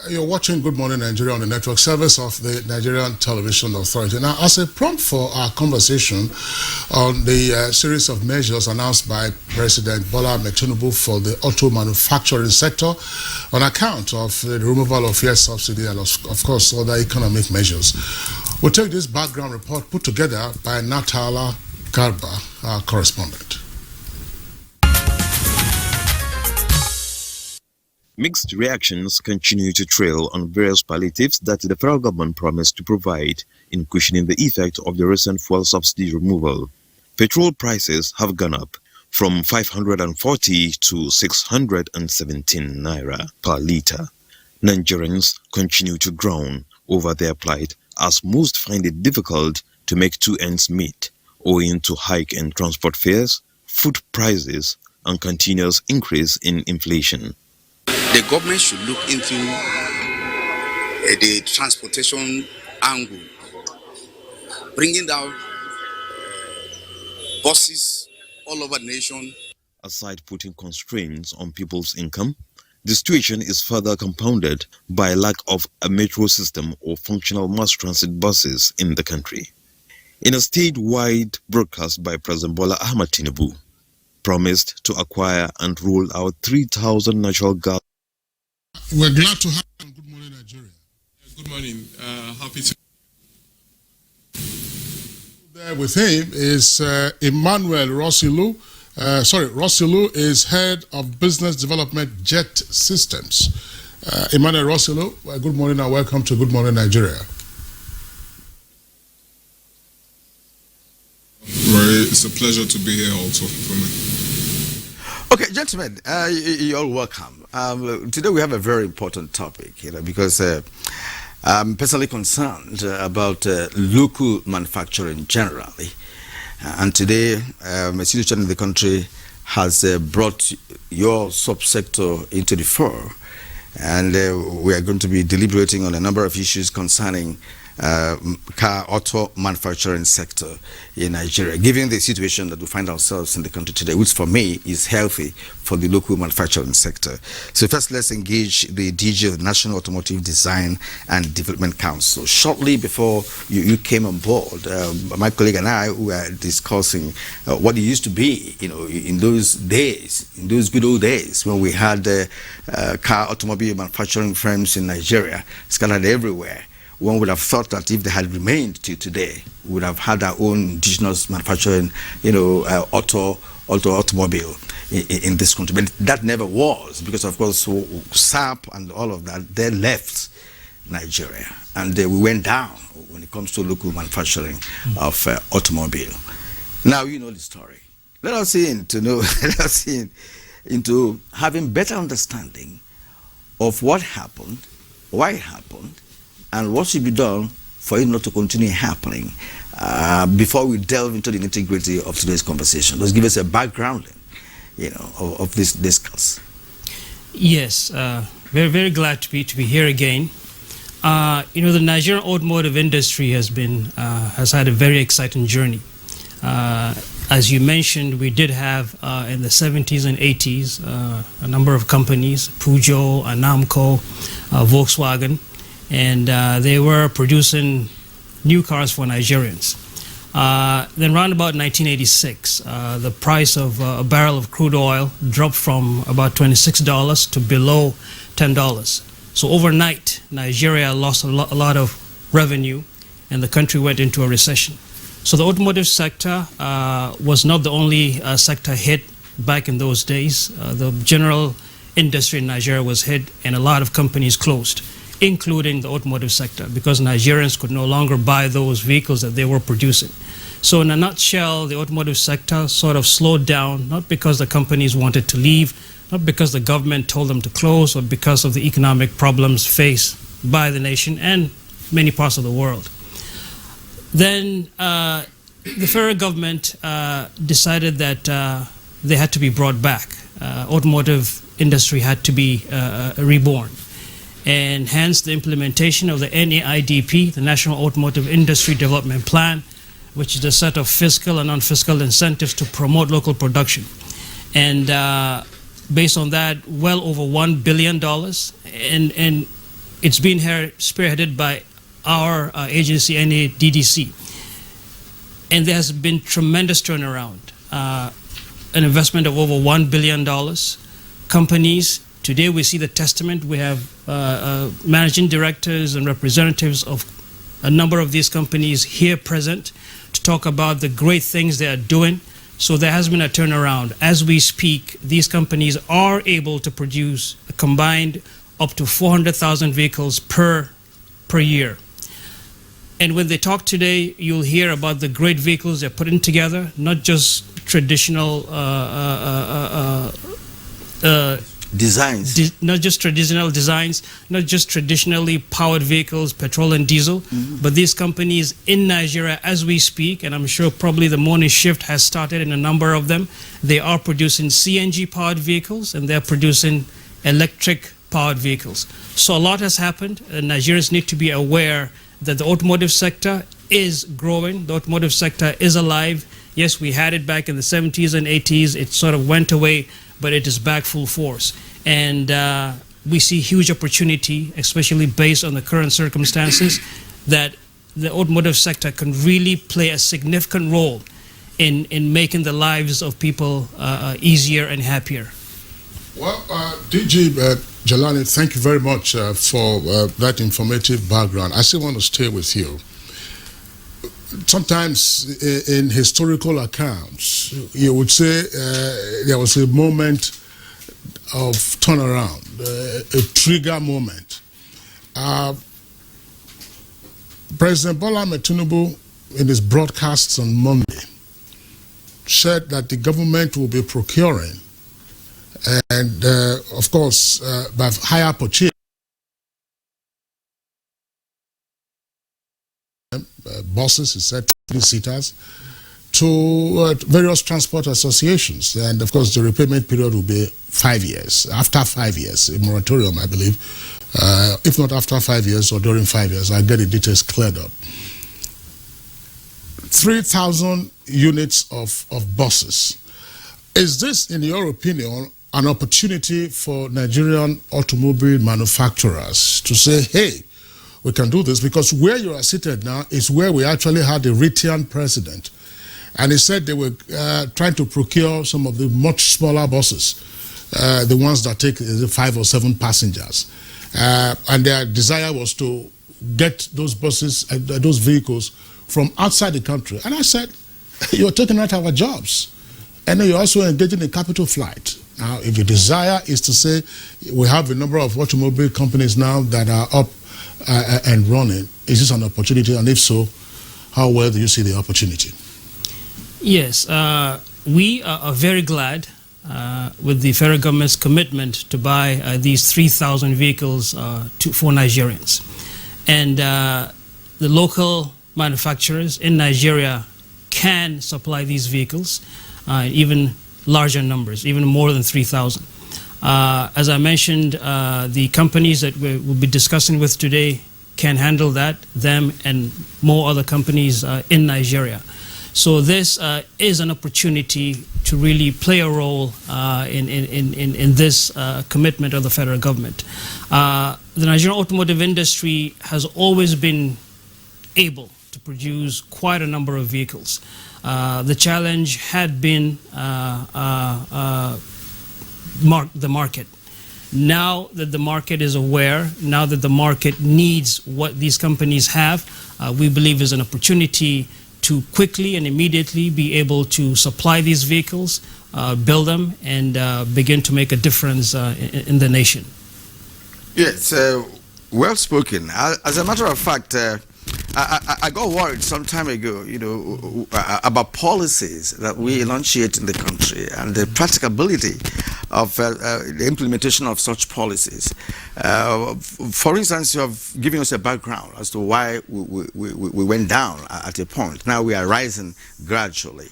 You're watching Good Morning Nigeria on the network service of the Nigerian Television Authority. Now, as a prompt for our conversation on the series of measures announced by President Bola Ahmed Tinubu for the auto manufacturing sector on account of the removal of fuel subsidy and, of course, other economic measures. We'll take this background report put together by Natala Garba, our correspondent. Mixed reactions continue to trail on various palliatives that the federal government promised to provide in cushioning the effect of the recent fuel subsidy removal. Petrol prices have gone up from 540 to 617 naira per litre. Nigerians continue to groan over their plight as most find it difficult to make two ends meet, owing to hike in transport fares, food prices, and continuous increase in inflation. The government should look into the transportation angle, bringing down buses all over the nation. Aside putting constraints on people's income, the situation is further compounded by lack of a metro system or functional mass transit buses in the country. In a statewide broadcast by President Bola Ahmed Tinubu, promised to acquire and roll out 3,000 natural gas. We're glad to have you on Good Morning Nigeria. Good morning. Happy to. There with him is Emmanuel Rossilu. Rossilu is head of business development Jet Systems. Emmanuel Rossilu, good morning and welcome to Good Morning Nigeria. It's a pleasure to be here also for me. Okay, gentlemen, you're all welcome. Today we have a very important topic, because I'm personally concerned about local manufacturing generally. And today, a situation in the country has brought your subsector into the fore. And we are going to be deliberating on a number of issues concerning auto manufacturing sector in Nigeria, given the situation that we find ourselves in the country today, which for me is healthy for the local manufacturing sector. So first, let's engage the DG of the National Automotive Design and Development Council. Shortly before you came on board, my colleague and I were discussing what it used to be, in those days, in those good old days when we had automobile manufacturing firms in Nigeria scattered everywhere. One would have thought that if they had remained till today, we would have had our own indigenous manufacturing, automobile in this country. But that never was, because of course SAP and all of that, they left Nigeria, and we went down when it comes to local manufacturing of automobile. Now you know the story. Let us into having better understanding of what happened, why it happened, and what should be done for it not to continue happening before we delve into the nitty-gritty of today's conversation. Let's give us a background, of this discourse. Yes, very, very glad to be here again. The Nigerian automotive industry has had a very exciting journey. As you mentioned, we did have in the 70s and 80s a number of companies, Peugeot, Namco, Volkswagen, and they were producing new cars for Nigerians. Then around about 1986, the price of a barrel of crude oil dropped from about $26 to below $10. So overnight, Nigeria lost a lot of revenue, and the country went into a recession. So the automotive sector was not the only sector hit back in those days. The general industry in Nigeria was hit, and a lot of companies closed, including the automotive sector, because Nigerians could no longer buy those vehicles that they were producing. So in a nutshell, the automotive sector sort of slowed down, not because the companies wanted to leave, not because the government told them to close, or because of the economic problems faced by the nation and many parts of the world. Then the federal government decided that they had to be brought back. Automotive industry had to be reborn. And hence the implementation of the NAIDP, the National Automotive Industry Development Plan, which is a set of fiscal and non-fiscal incentives to promote local production. And based on that, well over $1 billion. And it's been spearheaded by our agency, NADDC. And there has been tremendous turnaround. An investment of over $1 billion. Companies, today we see the testament. We have managing directors and representatives of a number of these companies here present to talk about the great things they are doing. So there has been a turnaround. As we speak, these companies are able to produce a combined up to 400,000 vehicles per year. And when they talk today, you'll hear about the great vehicles they're putting together, not just traditional designs. Not just traditional designs, not just traditionally powered vehicles, petrol and diesel, but these companies in Nigeria as we speak, and I'm sure probably the morning shift has started in a number of them, they are producing CNG powered vehicles and they're producing electric powered vehicles. So a lot has happened, and Nigerians need to be aware that the automotive sector is growing, the automotive sector is alive. Yes, we had it back in the 70s and 80s, it sort of went away, but it is back full force. And we see huge opportunity, especially based on the current circumstances, that the automotive sector can really play a significant role in making the lives of people easier and happier. Well, DG Jelani, thank you very much for that informative background. I still want to stay with you. Sometimes in historical accounts, you would say there was a moment of turnaround, a trigger moment. President Bola Tinubu, in his broadcasts on Monday, said that the government will be procuring and, of course, by higher purchase, buses, he said, 3-seaters, to various transport associations. And, of course, the repayment period will be 5 years. After 5 years, a moratorium, I believe. If not after 5 years or during 5 years, I'll get the details cleared up. 3,000 units of buses. Is this, in your opinion, an opportunity for Nigerian automobile manufacturers to say, hey, we can do this? Because where you are seated now is where we actually had a Ritian president. And he said they were trying to procure some of the much smaller buses, the ones that take 5 or 7 passengers. And their desire was to get those buses, those vehicles from outside the country. And I said, you're taking out our jobs. And then you're also engaging in capital flight. Now, if your desire is to say we have a number of automobile companies now that are up and running, is this an opportunity? And if so, how well do you see the opportunity? Yes, we are very glad with the federal government's commitment to buy these 3,000 vehicles for Nigerians. And the local manufacturers in Nigeria can supply these vehicles, even larger numbers, even more than 3,000. As I mentioned, the companies that we'll be discussing with today can handle that, them and more other companies in Nigeria. So this is an opportunity to really play a role in this commitment of the federal government. The Nigerian automotive industry has always been able to produce quite a number of vehicles. The challenge had been the market. Now that the market is aware, now that the market needs what these companies have, we believe is an opportunity to quickly and immediately be able to supply these vehicles, build them, and begin to make a difference in the nation. Yes, well spoken. As a matter of fact, I got worried some time ago, about policies that we enunciate in the country and the practicability of the implementation of such policies. For instance, you have given us a background as to why we went down at a point. Now we are rising gradually.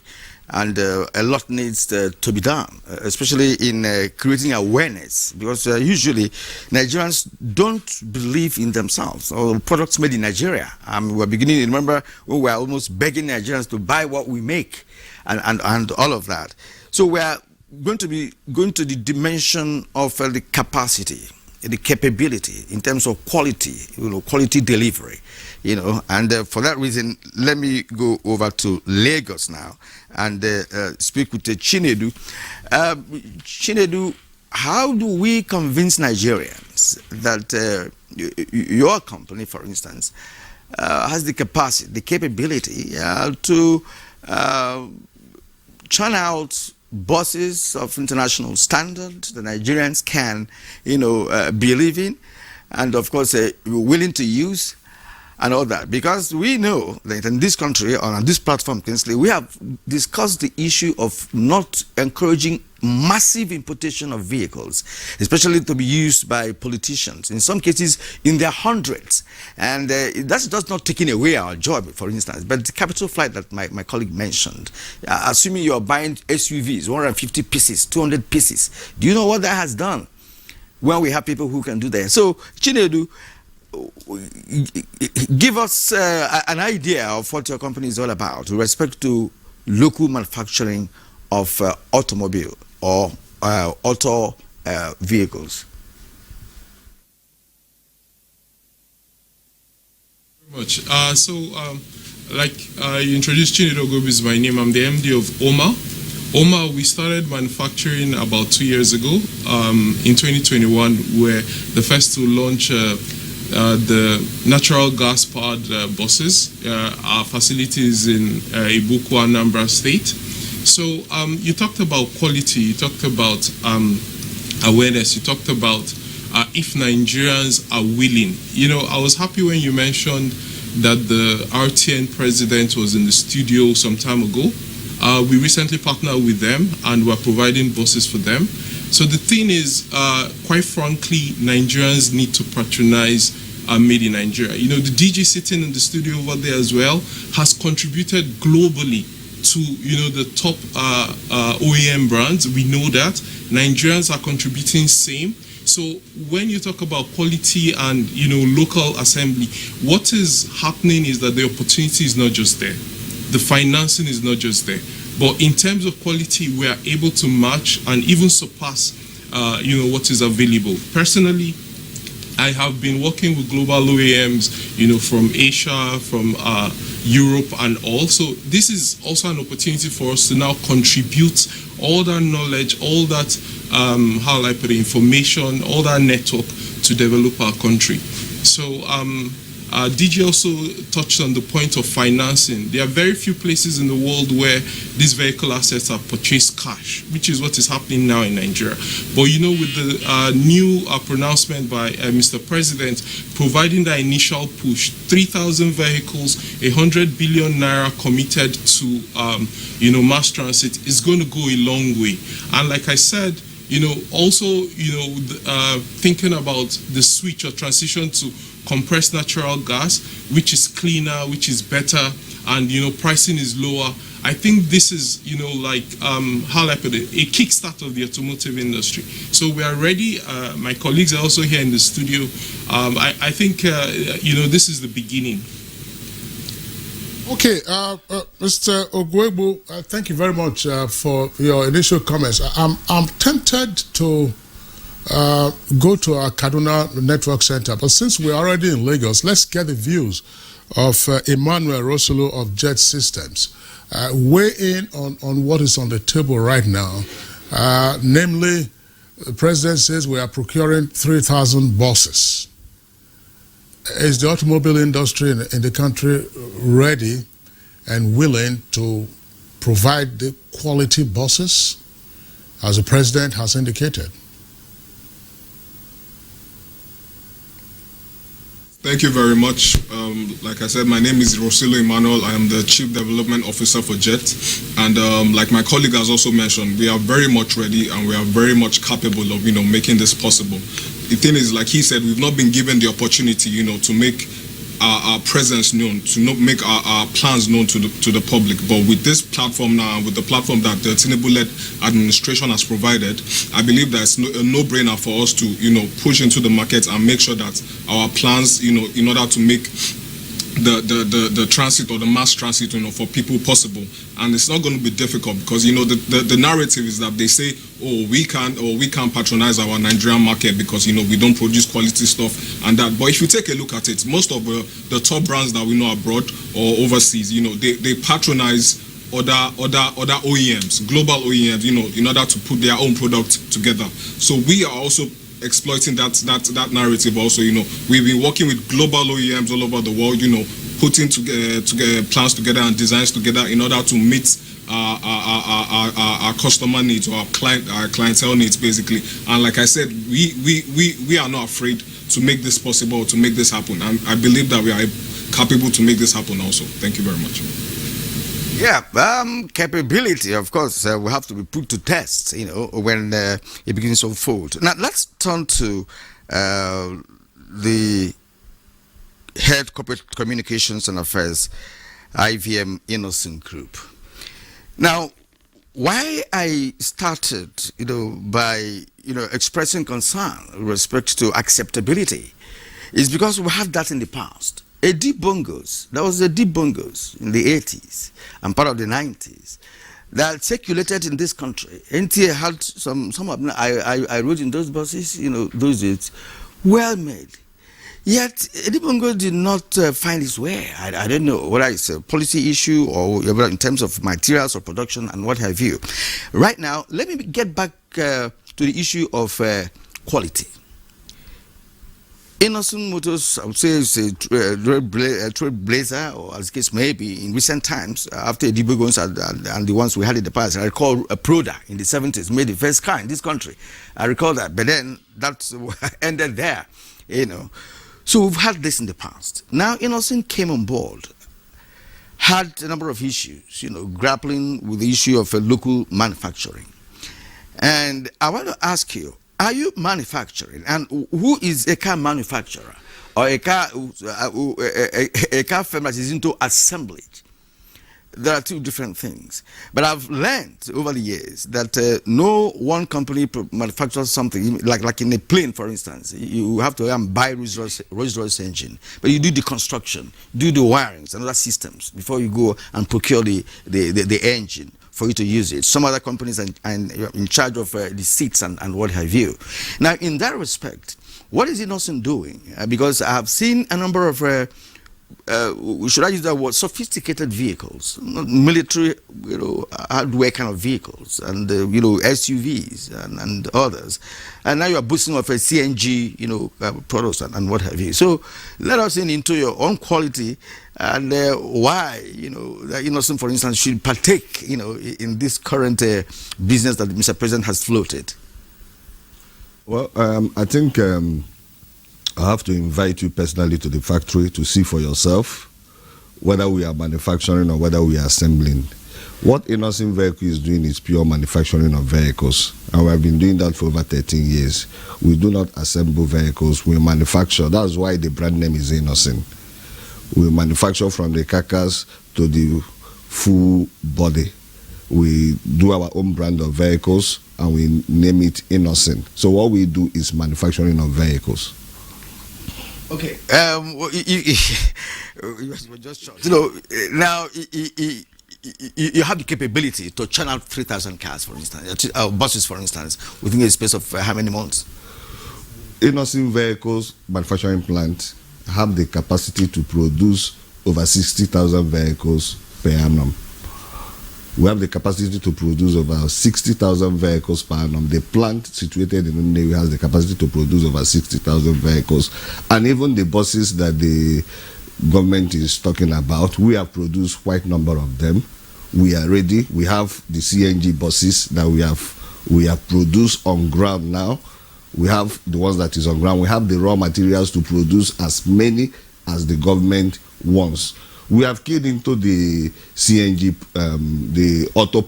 And a lot needs to be done, especially in creating awareness, because usually Nigerians don't believe in themselves or products made in Nigeria. We're beginning to remember when we are almost begging Nigerians to buy what we make and all of that. So we are going to be going to the dimension of the capacity. the capability in terms of quality, quality delivery, and for that reason, let me go over to Lagos now and speak with Chinedu. Chinedu, how do we convince Nigerians that your company, for instance, has the capacity, the capability to churn out buses of international standard the Nigerians can, believe in, and of course willing to use, and all that? Because we know that in this country, or on this platform, Kingsley, we have discussed the issue of not encouraging massive importation of vehicles, especially to be used by politicians, in some cases in their hundreds. And that's just not taking away our job, for instance, but the capital flight that my colleague mentioned, assuming you're buying SUVs, 150 pieces, 200 pieces, do you know what that has done when we have people who can do that? So, Chinedu, give us an idea of what your company is all about with respect to local manufacturing of automobile or auto vehicles. Very much. Like you introduced, Chinedu Ogobi is my name. I'm the MD of OMA. OMA, we started manufacturing about 2 years ago. In 2021, we're the first to launch the natural gas-powered buses. Our facilities in Abuja, Anambra State. So you talked about quality, you talked about awareness, you talked about if Nigerians are willing. I was happy when you mentioned that the RTN president was in the studio some time ago. We recently partnered with them and we're providing buses for them. So the thing is, quite frankly, Nigerians need to patronize Made in Nigeria. The DG sitting in the studio over there as well has contributed globally to the top OEM brands. We know that Nigerians are contributing same. So when you talk about quality and local assembly, what is happening is that the opportunity is not just there, the financing is not just there, but in terms of quality, we are able to match and even surpass what is available. Personally, I have been working with global OEMs, from Asia, from Europe and all. So this is also an opportunity for us to now contribute all that knowledge, all that, how will I put it, information, all that network to develop our country. So DG also touched on the point of financing. There are very few places in the world where these vehicle assets are purchased cash, which is what is happening now in Nigeria. But with the new pronouncement by Mr. President, providing that initial push, 3,000 vehicles, 100 billion naira committed to mass transit is going to go a long way. And like I said, also thinking about the switch or transition to compressed natural gas, which is cleaner, which is better, and pricing is lower. I think this is how I put it, a kickstart of the automotive industry. So we are ready. My colleagues are also here in the studio. I think this is the beginning. Okay, Mr. Ogwegbu, thank you very much for your initial comments. I'm tempted to go to our Kaduna Network Center, but since we're already in Lagos, let's get the views of Emmanuel Rosulu of Jet Systems. Weigh in on what is on the table right now. Namely, the president says we are procuring 3,000 buses. Is the automobile industry in the country ready and willing to provide the quality buses, as the president has indicated? Thank you very much. Like I said, my name is Rosilo Emmanuel. I am the Chief Development Officer for JET. And like my colleague has also mentioned, we are very much ready and we are very much capable of, making this possible. The thing is, like he said, we've not been given the opportunity, to make our presence known, to not make our plans known to the public. But with this platform now, with the platform that the Tinubu-led administration has provided, I believe that's a no-brainer for us to, push into the market and make sure that our plans, in order to make the transit or the mass transit, for people possible. And it's not going to be difficult because, the narrative is that they say, oh, we can't patronize our Nigerian market because, we don't produce quality stuff and that. But if you take a look at it, most of the top brands that we know abroad or overseas, they patronize other OEMs, global OEMs, in order to put their own product together. So we are also exploiting that narrative also. We've been working with global OEMs all over the world, putting together plans together and designs together in order to meet our customer needs or our clientele needs, basically. And like I said, we are not afraid to make this possible, to make this happen, and I believe that we are capable to make this happen also. Thank you very much. Yeah, capability, of course, will have to be put to test, when it begins to unfold. Now, let's turn to the Head Corporate Communications and Affairs, IVM Innocent Group. Now, why I started, by, expressing concern with respect to acceptability is because we have that in the past. There was a deep bongos in the 80s and part of the 90s that circulated in this country. NTA had some of them, I rode in those buses, those days, well made. Yet, Deep Bongo did not find its way. I don't know whether it's a policy issue or in terms of materials or production and what have you. Right now, let me get back to the issue of quality. Innocent Motors, I would say, is a trailblazer, or as the case may be, in recent times, after the Bogons and the ones we had in the past. I recall a Proda in the 70s made the first car in this country. I recall that, but then that ended there, So we've had this in the past. Now Innocent came on board, had a number of issues, grappling with the issue of local manufacturing. And I want to ask you, are you manufacturing, and who is a car manufacturer or a car firm that is into assembly? There are two different things. But I've learned over the years that no one company manufactures something, like in a plane, for instance. You have to buy Rolls-Royce engine, but you do the construction, do the wirings and other systems before you go and procure the engine for you to use it. Some other companies are in charge of the seats and what have you. Now, in that respect, what is Innocent doing? Because I have seen a number of, should I use that word, sophisticated vehicles, military, hardware kind of vehicles, and SUVs and others. And now you are boosting of a CNG, products and what have you. So let us into your own quality and why, that Innocent, for instance, should partake, in this current business that Mr. President has floated. Well, I think I have to invite you personally to the factory to see for yourself whether we are manufacturing or whether we are assembling. What Innocent Vehicle is doing is pure manufacturing of vehicles, and we have been doing that for over 13 years. We do not assemble vehicles, we manufacture. That's why the brand name is Innocent. We manufacture from the carcass to the full body. We do our own brand of vehicles and we name it Innocent. So what we do is manufacturing of vehicles. Okay. You were just short. Now you have the capability to churn out 3,000 cars, for instance, buses, for instance, within a space of how many months? Innocent Vehicles manufacturing plant have the capacity to produce over 60,000 vehicles per annum. We have the capacity to produce over 60,000 vehicles per annum. The plant situated in Nnewi has the capacity to produce over 60,000 vehicles. And even the buses that the government is talking about, we have produced quite a number of them. We are ready. We have the CNG buses that we have produced on ground now. We have the ones that is on ground. We have the raw materials to produce as many as the government wants. We have keyed into the CNG, the auto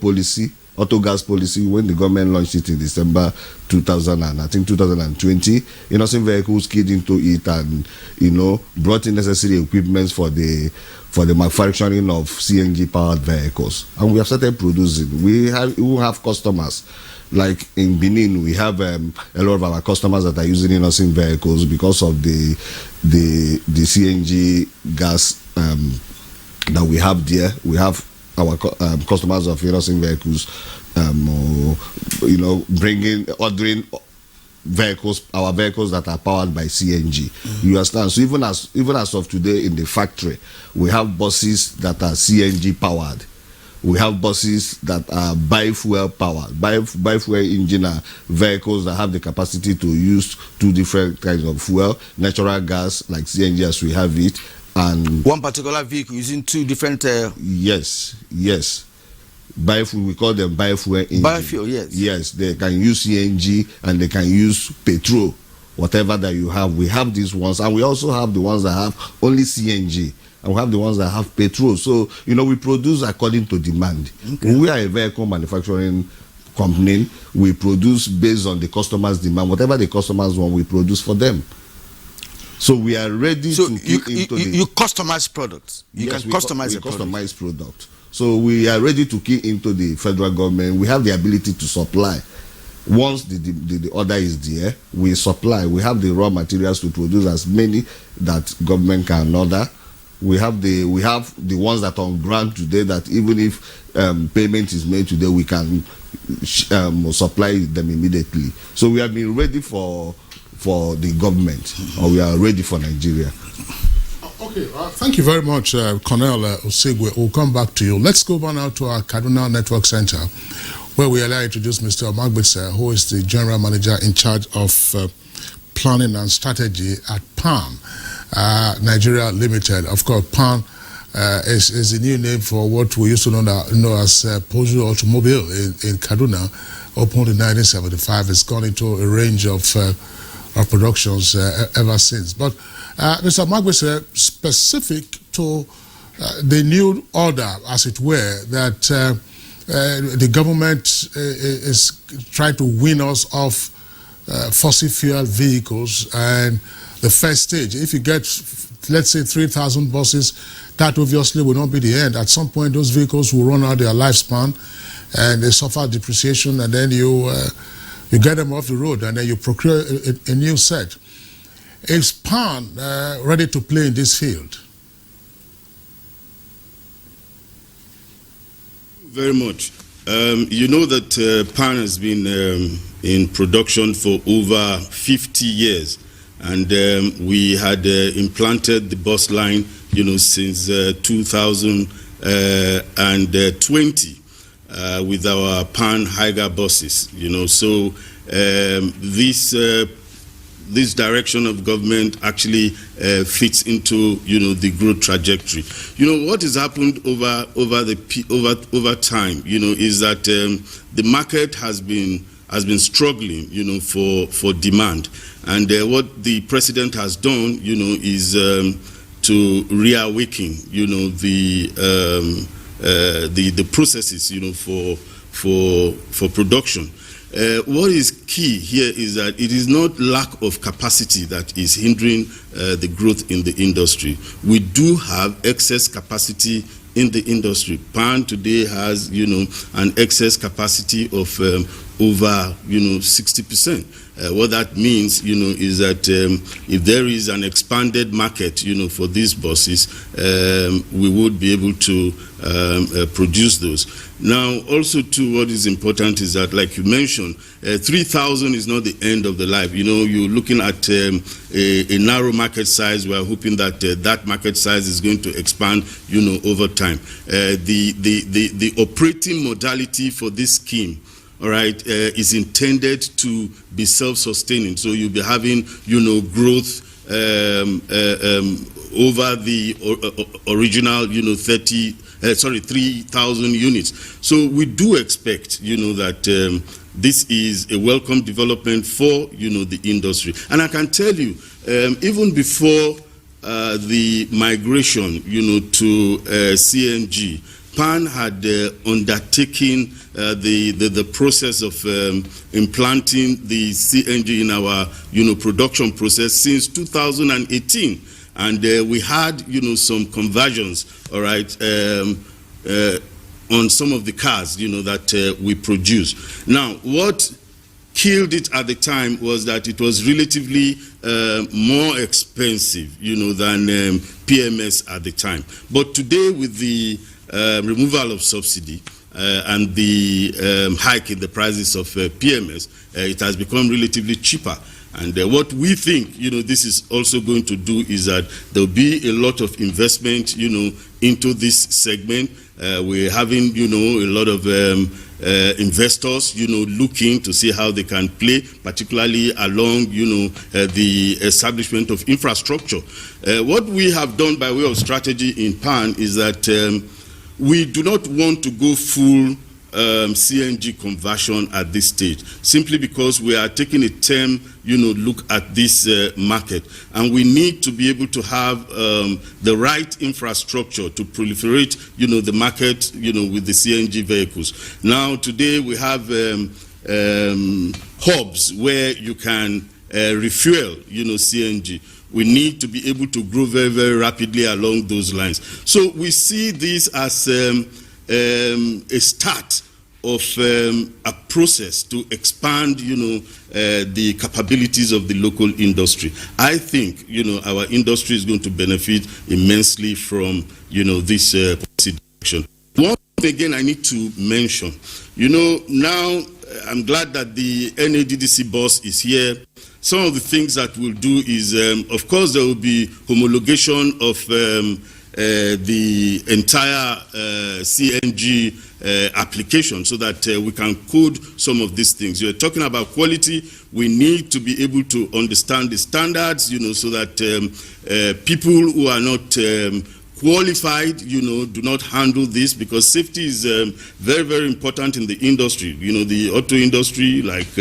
gas policy, when the government launched it in December 2020. Innocent Vehicles keyed into it and, brought in necessary equipment for the manufacturing of CNG powered vehicles. And we have started producing. We have customers. Like in Benin, we have a lot of our customers that are using innocent vehicles because of the CNG gas that we have there. We have our customers of innocent vehicles, ordering vehicles, our vehicles that are powered by CNG. You understand? So even as of today in the factory, we have buses that are CNG powered. We have buses that are biofuel powered. Biofuel engine are vehicles that have the capacity to use two different kinds of fuel: natural gas, like CNG as we have it, and one particular vehicle using two different. Yes. Biofuel, we call them biofuel engine. Biofuel, yes. Yes, they can use CNG and they can use petrol, whatever that you have. We have these ones, and we also have the ones that have only CNG. And we have the ones that have petrol. So, we produce according to demand. Okay. We are a vehicle manufacturing company. We produce based on the customer's demand. Whatever the customers want, we produce for them. So we are ready to you customize products. You can customize a customize product. So we are ready to key into the federal government. We have the ability to supply. Once the order is there, we supply. We have the raw materials to produce as many that government can order. We have the ones that are on ground today that even if payment is made today, we can supply them immediately. So we have been ready for the government, or we are ready for Nigeria. Okay, thank you very much, Colonel Osigwe. We'll come back to you. Let's go on now to our Kaduna Network Center, where we allow introduce Mr. Omagbese, who is the General Manager in charge of Planning and Strategy at PAN. Nigeria Limited. Of course, PAN is a new name for what we used to know as Peugeot Automobile in Kaduna, opened in 1975. It's gone into a range of productions ever since. But Mr. Omagbese, specific to the new order, as it were, that the government is trying to win us off fossil fuel vehicles, and the first stage, if you get, let's say, 3,000 buses, that obviously will not be the end. At some point, those vehicles will run out their lifespan and they suffer depreciation, and then you get them off the road and then you procure a new set. Is PAN ready to play in this field? Very much. You know that PAN has been in production for over 50 years. And we had implanted the bus line, since 2020 with our PAN Higer buses. So this direction of government actually fits into the growth trajectory. What has happened over time, is that the market has been struggling, for demand. And what the president has done, is to reawaken, the processes, for production. What is key here is that it is not lack of capacity that is hindering the growth in the industry. We do have excess capacity in the industry. PAN today has, an excess capacity of over, 60%. What that means, is that if there is an expanded market, for these buses, we would be able to produce those. Now, also too, what is important is that, like you mentioned, 3,000 is not the end of the life. You're looking at a narrow market size. We are hoping that that market size is going to expand, over time. The operating modality for this scheme, all right, is intended to be self-sustaining. So you'll be having, growth over the original, 3,000 units. So we do expect, that this is a welcome development for, the industry. And I can tell you, even before the migration, to CNG, PAN had undertaken the process of implanting the CNG in our production process since 2018, and we had some conversions, all right, on some of the cars, that we produce. Now, what killed it at the time was that it was relatively more expensive, than PMS at the time. But today, with the removal of subsidy and the hike in the prices of PMS, it has become relatively cheaper. And what we think, this is also going to do is that there will be a lot of investment, into this segment. We're having, a lot of investors, looking to see how they can play, particularly along, the establishment of infrastructure. What we have done by way of strategy in PAN is that we do not want to go full CNG conversion at this stage, simply because we are taking a term, look at this market, and we need to be able to have the right infrastructure to proliferate, the market, with the CNG vehicles. Now, today we have hubs where you can refuel, CNG. We need to be able to grow very, very rapidly along those lines. So we see this as a start of a process to expand, the capabilities of the local industry. I think, our industry is going to benefit immensely from, this policy direction. One thing again I need to mention, now I'm glad that the NADDC boss is here. Some of the things that we'll do is, of course, there will be homologation of the entire CNG application, so that we can code some of these things. You're talking about quality. We need to be able to understand the standards, so that people who are not qualified, do not handle this, because safety is very, very important in the industry. The auto industry, like,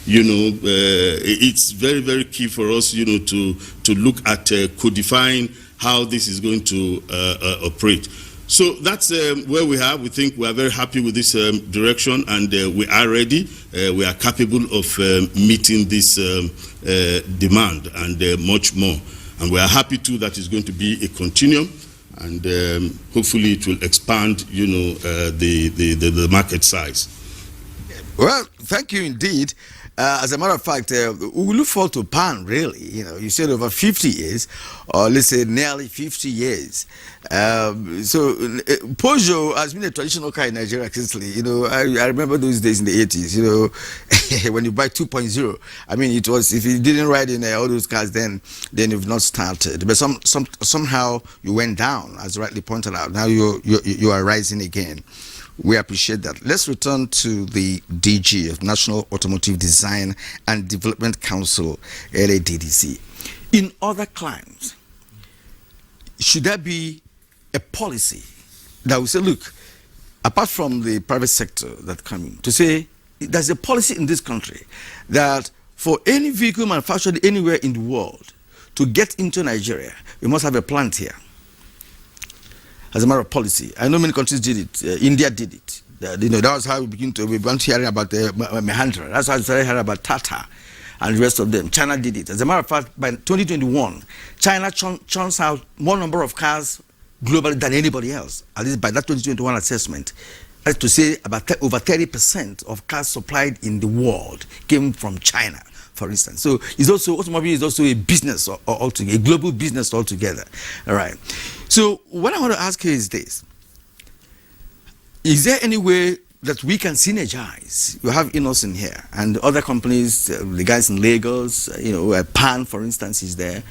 it's very, very key for us, to look at codifying how this is going to operate. So that's where we are. We think we are very happy with this direction, and we are ready. We are capable of meeting this demand and much more. And we are happy too that it's going to be a continuum, and hopefully it will expand, the market size. Well, thank you indeed. As a matter of fact, we will look forward to PAN, really. You said over 50 years, or let's say nearly 50 years. So Peugeot has been a traditional car in Nigeria recently. I remember those days in the 80s, when you buy 2.0. I mean, it was, if you didn't ride in all those cars, then you've not started. But somehow you went down, as rightly pointed out. Now you are rising again. We appreciate that. Let's return to the DG of National Automotive Design and Development Council, NADDC. In other climes, should there be a policy that will say, look, apart from the private sector that come in, to say there's a policy in this country that for any vehicle manufactured anywhere in the world to get into Nigeria, we must have a plant here. As a matter of policy, I know many countries did it. India did it. That was how we began hearing about Mahindra. That's how we started hearing about Tata and the rest of them. China did it. As a matter of fact, by 2021, China churns out more number of cars globally than anybody else. At least by that 2021 assessment, that's to say about over 30% of cars supplied in the world came from China, for instance. So it's also, automobile is also a business altogether, a global business altogether. All right. So what I want to ask you is this: is there any way that we can synergize? You have Innocent here and other companies, the guys in Lagos, PAN, for instance, is there.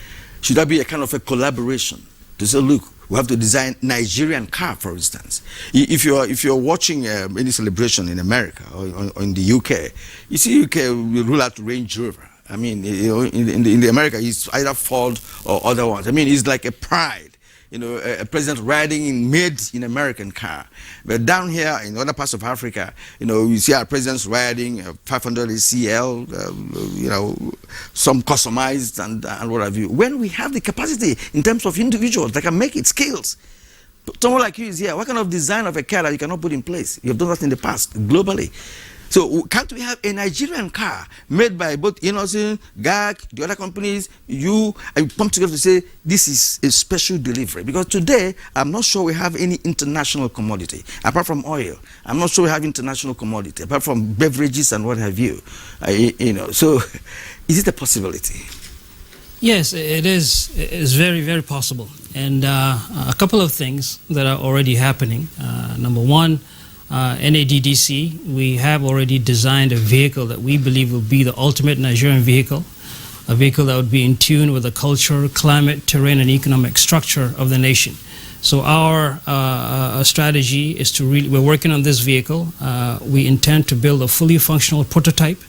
Should there be a kind of a collaboration to say, look, we have to design Nigerian car, for instance? If you're watching any celebration in America or in the UK, you see UK will rule out Range Rover. I mean, in the America, it's either Ford or other ones. I mean, it's like a pride. A president riding in made-in-American car. But down here in other parts of Africa, you see our presidents riding 500 CL, some customized and what have you. When we have the capacity in terms of individuals that can make it, skills. Someone like you is here. What kind of design of a car that you cannot put in place? You have done that in the past, globally. So can't we have a Nigerian car made by both Innocent, GAG, the other companies, you, and come together to say this is a special delivery? Because today, I'm not sure we have any international commodity, apart from oil. I'm not sure we have international commodity, apart from beverages and what have you. So is it a possibility? Yes, it is. It's very, very possible. And a couple of things that are already happening. Number one, NADDC, we have already designed a vehicle that we believe will be the ultimate Nigerian vehicle, a vehicle that would be in tune with the culture, climate, terrain, and economic structure of the nation. So our strategy is to we're working on this vehicle. We intend to build a fully functional prototype,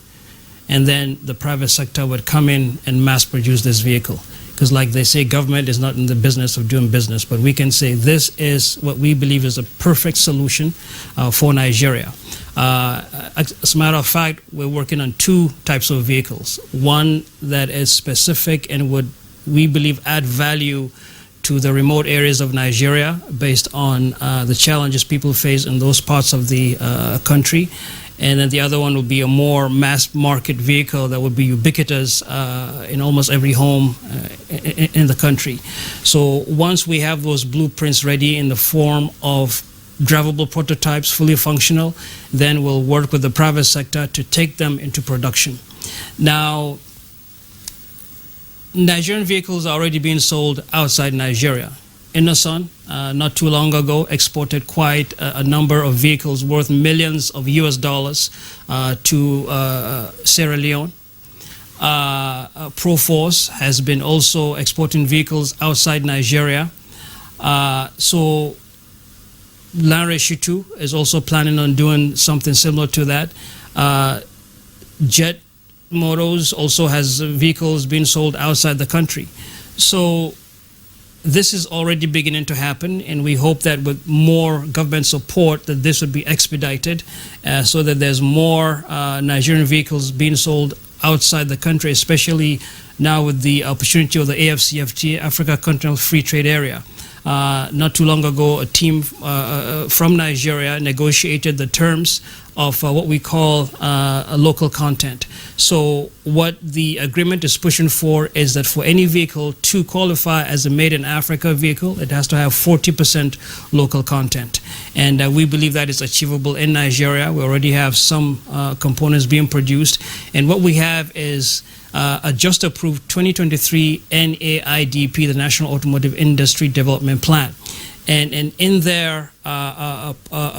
and then the private sector would come in and mass produce this vehicle. Because like they say, government is not in the business of doing business, but we can say this is what we believe is a perfect solution for Nigeria. As a matter of fact, we're working on two types of vehicles. One that is specific and would, we believe, add value to the remote areas of Nigeria based on the challenges people face in those parts of the country. And then the other one would be a more mass market vehicle that would be ubiquitous in almost every home in the country. So once we have those blueprints ready in the form of drivable prototypes, fully functional, then we'll work with the private sector to take them into production. Now, Nigerian vehicles are already being sold outside Nigeria. Innocent, not too long ago, exported quite a number of vehicles worth millions of US dollars to Sierra Leone. Proforce has been also exporting vehicles outside Nigeria. So Lanre Shitu is also planning on doing something similar to that. Jet Motors also has vehicles being sold outside the country. So this is already beginning to happen, and we hope that with more government support that this would be expedited so that there's more Nigerian vehicles being sold outside the country, especially now with the opportunity of the AFCFTA, Africa Continental Free Trade Area. Not too long ago, a team from Nigeria negotiated the terms of what we call a local content. So what the agreement is pushing for is that for any vehicle to qualify as a Made in Africa vehicle, it has to have 40% local content. And we believe that is achievable in Nigeria. We already have some components being produced. And what we have is a just approved 2023 NAIDP, the National Automotive Industry Development Plan. And in there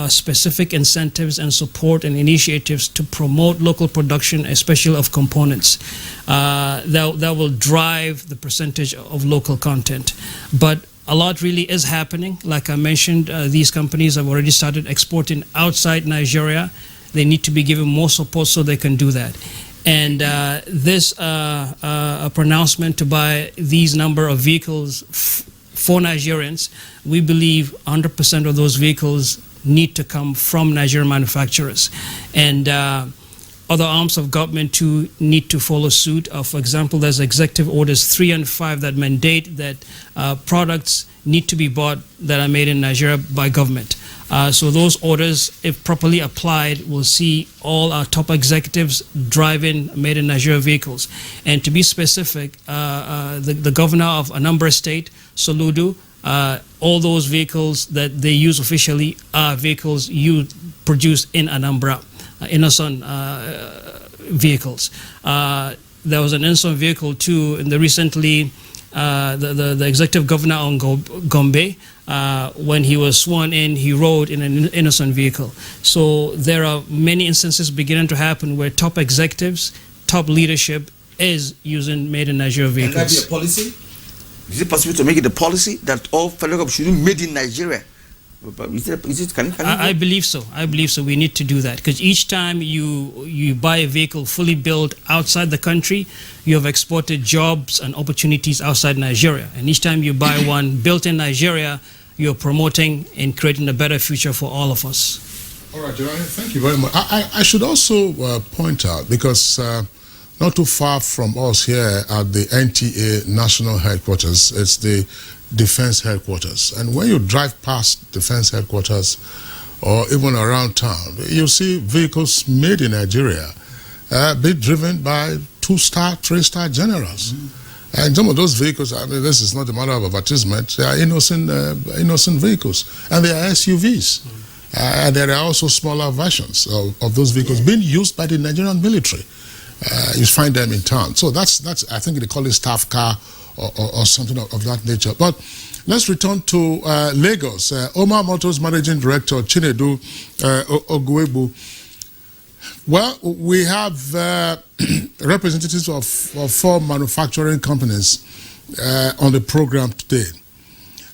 specific incentives and support and initiatives to promote local production, especially of components, that will drive the percentage of local content. But a lot really is happening. Like I mentioned, these companies have already started exporting outside Nigeria. They need to be given more support so they can do that. And this pronouncement to buy these number of vehicles for Nigerians, we believe 100% of those vehicles need to come from Nigerian manufacturers. And other arms of government too need to follow suit. For example, there's Executive Orders 3 and 5 that mandate that products need to be bought that are made in Nigeria by government. So those orders, if properly applied, will see all our top executives driving Made in Nigeria vehicles. And to be specific, the governor of Anambra State, Soludo, all those vehicles that they use officially are vehicles produced in Anambra, Innocent vehicles. There was an Innocent vehicle too in the recently the executive governor on Gombe, when he was sworn in, he rode in an Innocent vehicle. So there are many instances beginning to happen where top executives, top leadership is using Made in Nigeria vehicles. Can that be a policy? Is it possible to make it a policy that all federal government should be made in Nigeria? I believe so. I believe so. We need to do that because each time you buy a vehicle fully built outside the country, you have exported jobs and opportunities outside Nigeria. And each time you buy one built in Nigeria, you're promoting and creating a better future for all of us. All right, Jeremy, thank you very much. I should also point out, because not too far from us here at the NTA National Headquarters, it's the Defense Headquarters. And when you drive past Defense Headquarters or even around town, you see vehicles made in Nigeria being driven by 2-star, 3-star generals. And some of those vehicles, I mean, this is not a matter of advertisement, they are innocent vehicles, and they are SUVs. And there are also smaller versions of those vehicles being used by the Nigerian military. You find them in town. So that's I think they call it staff car or something of that nature. But let's return to Lagos. Omar Motors Managing Director Chinedu Ogwebu. Well, we have representatives of 4 manufacturing companies on the program today.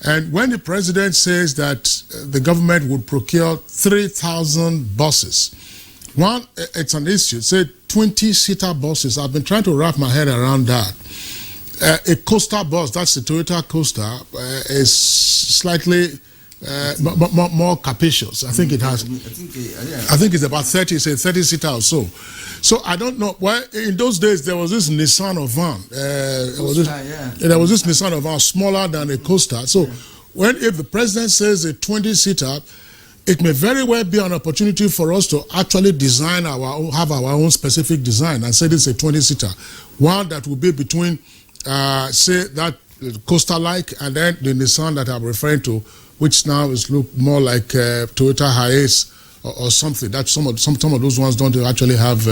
And when the president says that the government would procure 3,000 buses, one, it's an issue. Say 20-seater buses. I've been trying to wrap my head around that. A Coaster bus, that's the Toyota Coaster, is slightly more capacious. I think it has. I think it's about 30, say 30-seater or so. So I don't know. Well, in those days there was this Nissan van. There was this Nissan van smaller than a Coaster. So if the president says a 20-seater, it may very well be an opportunity for us to actually design have our own specific design and say this is a 20-seater, one that will be between, say that Coaster-like, and then the Nissan that I'm referring to, which now is look more like Toyota Hiace or something. That some of those ones don't actually have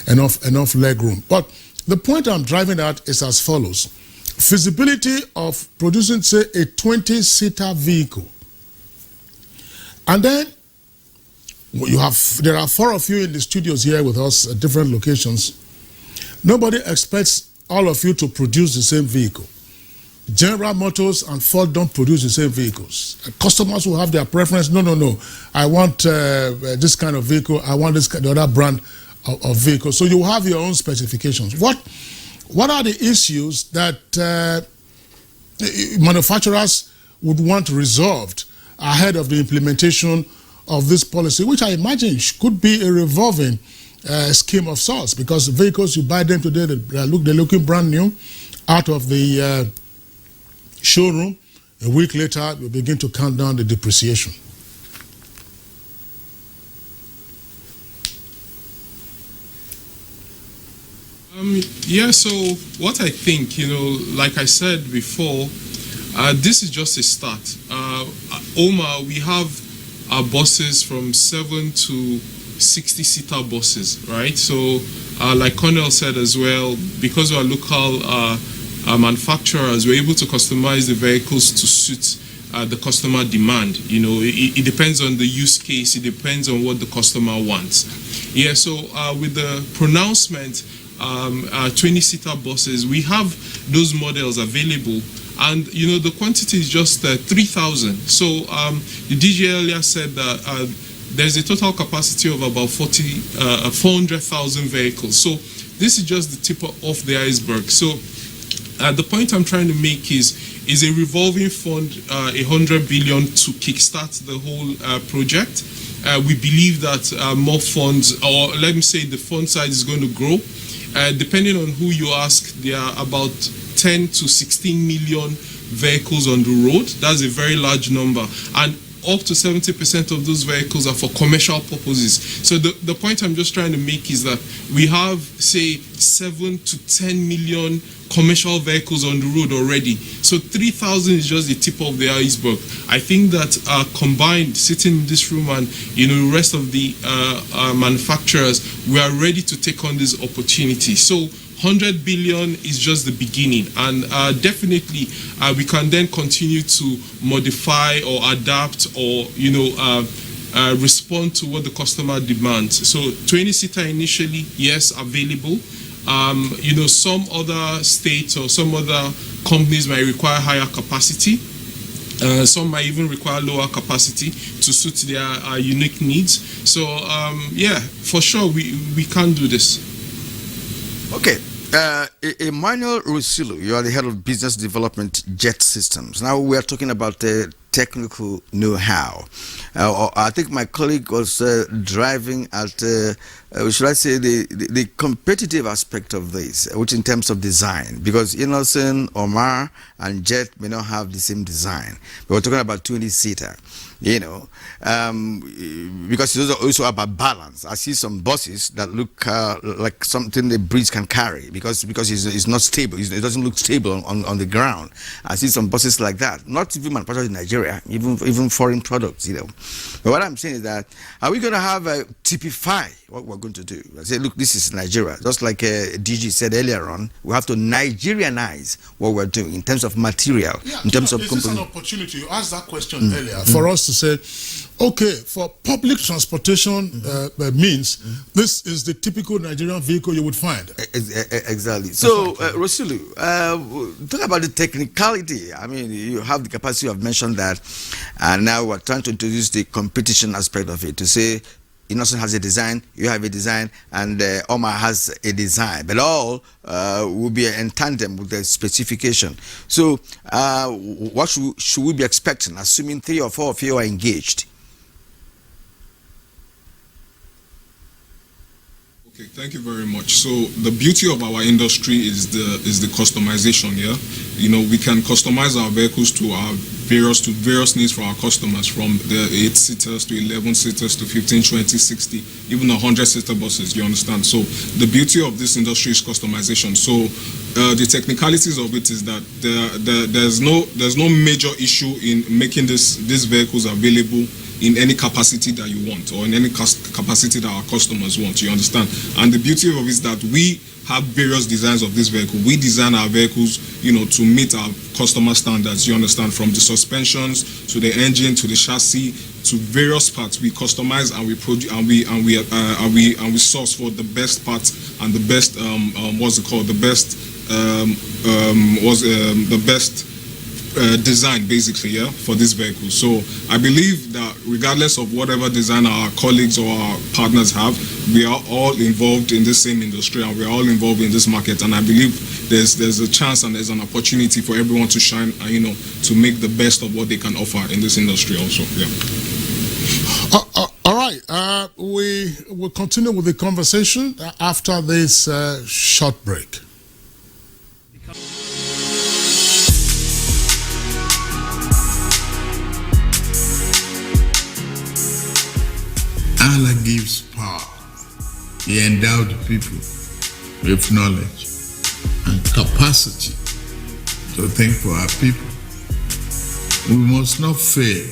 enough leg room. But the point I'm driving at is as follows: feasibility of producing, say, a 20-seater vehicle, and then there are 4 of you in the studios here with us at different locations. Nobody expects all of you to produce the same vehicle. General Motors and Ford don't produce the same vehicles. Customers will have their preference. No. I want this kind of vehicle. I want the other brand of vehicle. So you have your own specifications. What are the issues that manufacturers would want resolved ahead of the implementation of this policy, which I imagine could be a revolving scheme of sorts, because vehicles, you buy them today, they're looking brand new out of the showroom. A week later, we begin to count down the depreciation. So what I think, like I said before, this is just a start. Omar, we have our buses from 7 to 60-seater buses, right? So like Cornell said as well, because we're local manufacturers, we're able to customize the vehicles to suit the customer demand. It depends on the use case, it depends on what the customer wants. So with the pronouncement 20-seater buses, we have those models available, and the quantity is just 3,000. So the DG earlier said that there's a total capacity of about 400,000 vehicles. So this is just the tip of the iceberg. So the point I'm trying to make is a revolving fund, 100 billion to kickstart the whole project. We believe that more funds, or let me say the fund size, is going to grow. Depending on who you ask, there are about 10 to 16 million vehicles on the road. That's a very large number, and up to 70% of those vehicles are for commercial purposes. So the point I'm just trying to make is that we have, say, 7 to 10 million commercial vehicles on the road already. So 3,000 is just the tip of the iceberg. I think that combined, sitting in this room and the rest of the manufacturers, we are ready to take on this opportunity. So 100 billion is just the beginning, and definitely we can then continue to modify or adapt or respond to what the customer demands. So 20-seater initially, yes, available. Some other states or some other companies might require higher capacity. Some might even require lower capacity to suit their unique needs. So for sure we can do this. Okay. Emmanuel Rusilu, you are the head of business development, Jet Systems. Now we are talking about the technical know-how. I think my colleague was driving at, should I say, the competitive aspect of this, which in terms of design, because Innocent, Omar, and Jet may not have the same design. But we're talking about 20-seater. because it's also about balance. I see some buses that look like something the breeze can carry because it's not stable. It doesn't look stable on the ground. I see some buses like that, not even manufactured in Nigeria, even foreign products. But what I'm saying is that, are we going to have a typify what we're going to do? I say, look, this is Nigeria. Just like DG said earlier on, we have to Nigerianize what we're doing in terms of material, in terms of company. Is this an opportunity? You asked that question earlier for us to say, okay, for public transportation means, this is the typical Nigerian vehicle you would find. Exactly. So, Rosulu, talk about the technicality. I mean, you have the capacity, you have mentioned that, and now we're trying to introduce the competition aspect of it to say, Innocent has a design, you have a design, and Omar has a design, but all will be in tandem with the specification. So, what should we be expecting, assuming 3 or 4 of you are engaged? Okay, thank you very much. So the beauty of our industry is the customization. We can customize our vehicles to various needs for our customers, from the 8-seaters to 11-seaters to 15, 20, 60, even 100-seater buses. You understand? So the beauty of this industry is customization. So the technicalities of it is that there's no major issue in making these vehicles available in any capacity that you want, or in any capacity that our customers want. You understand? And the beauty of it is that we have various designs of this vehicle. We design our vehicles, to meet our customer standards. You understand? From the suspensions to the engine to the chassis to various parts, we customize and we produce and we source for the best parts and the best the best design, basically, for this vehicle. So I believe that regardless of whatever design our colleagues or our partners have, we are all involved in the same industry and we are all involved in this market. And I believe there's a chance and there's an opportunity for everyone to shine and to make the best of what they can offer in this industry also. All right, we will continue with the conversation after this short break. Allah gives power. He endowed people with knowledge and capacity to think for our people. We must not fail,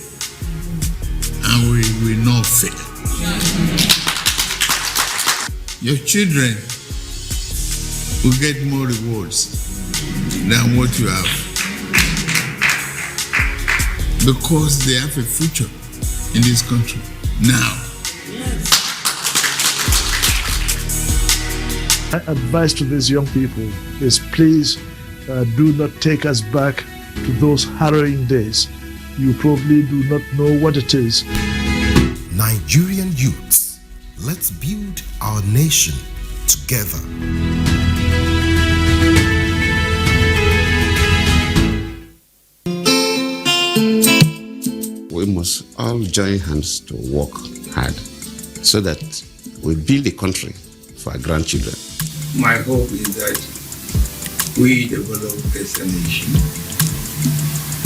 and we will not fail. Your children will get more rewards than what you have, because they have a future in this country now. My advice to these young people is, please do not take us back to those harrowing days. You probably do not know what it is. Nigerian youths, let's build our nation together. We must all join hands to work hard so that we build a country for our grandchildren. My hope is that we develop as a nation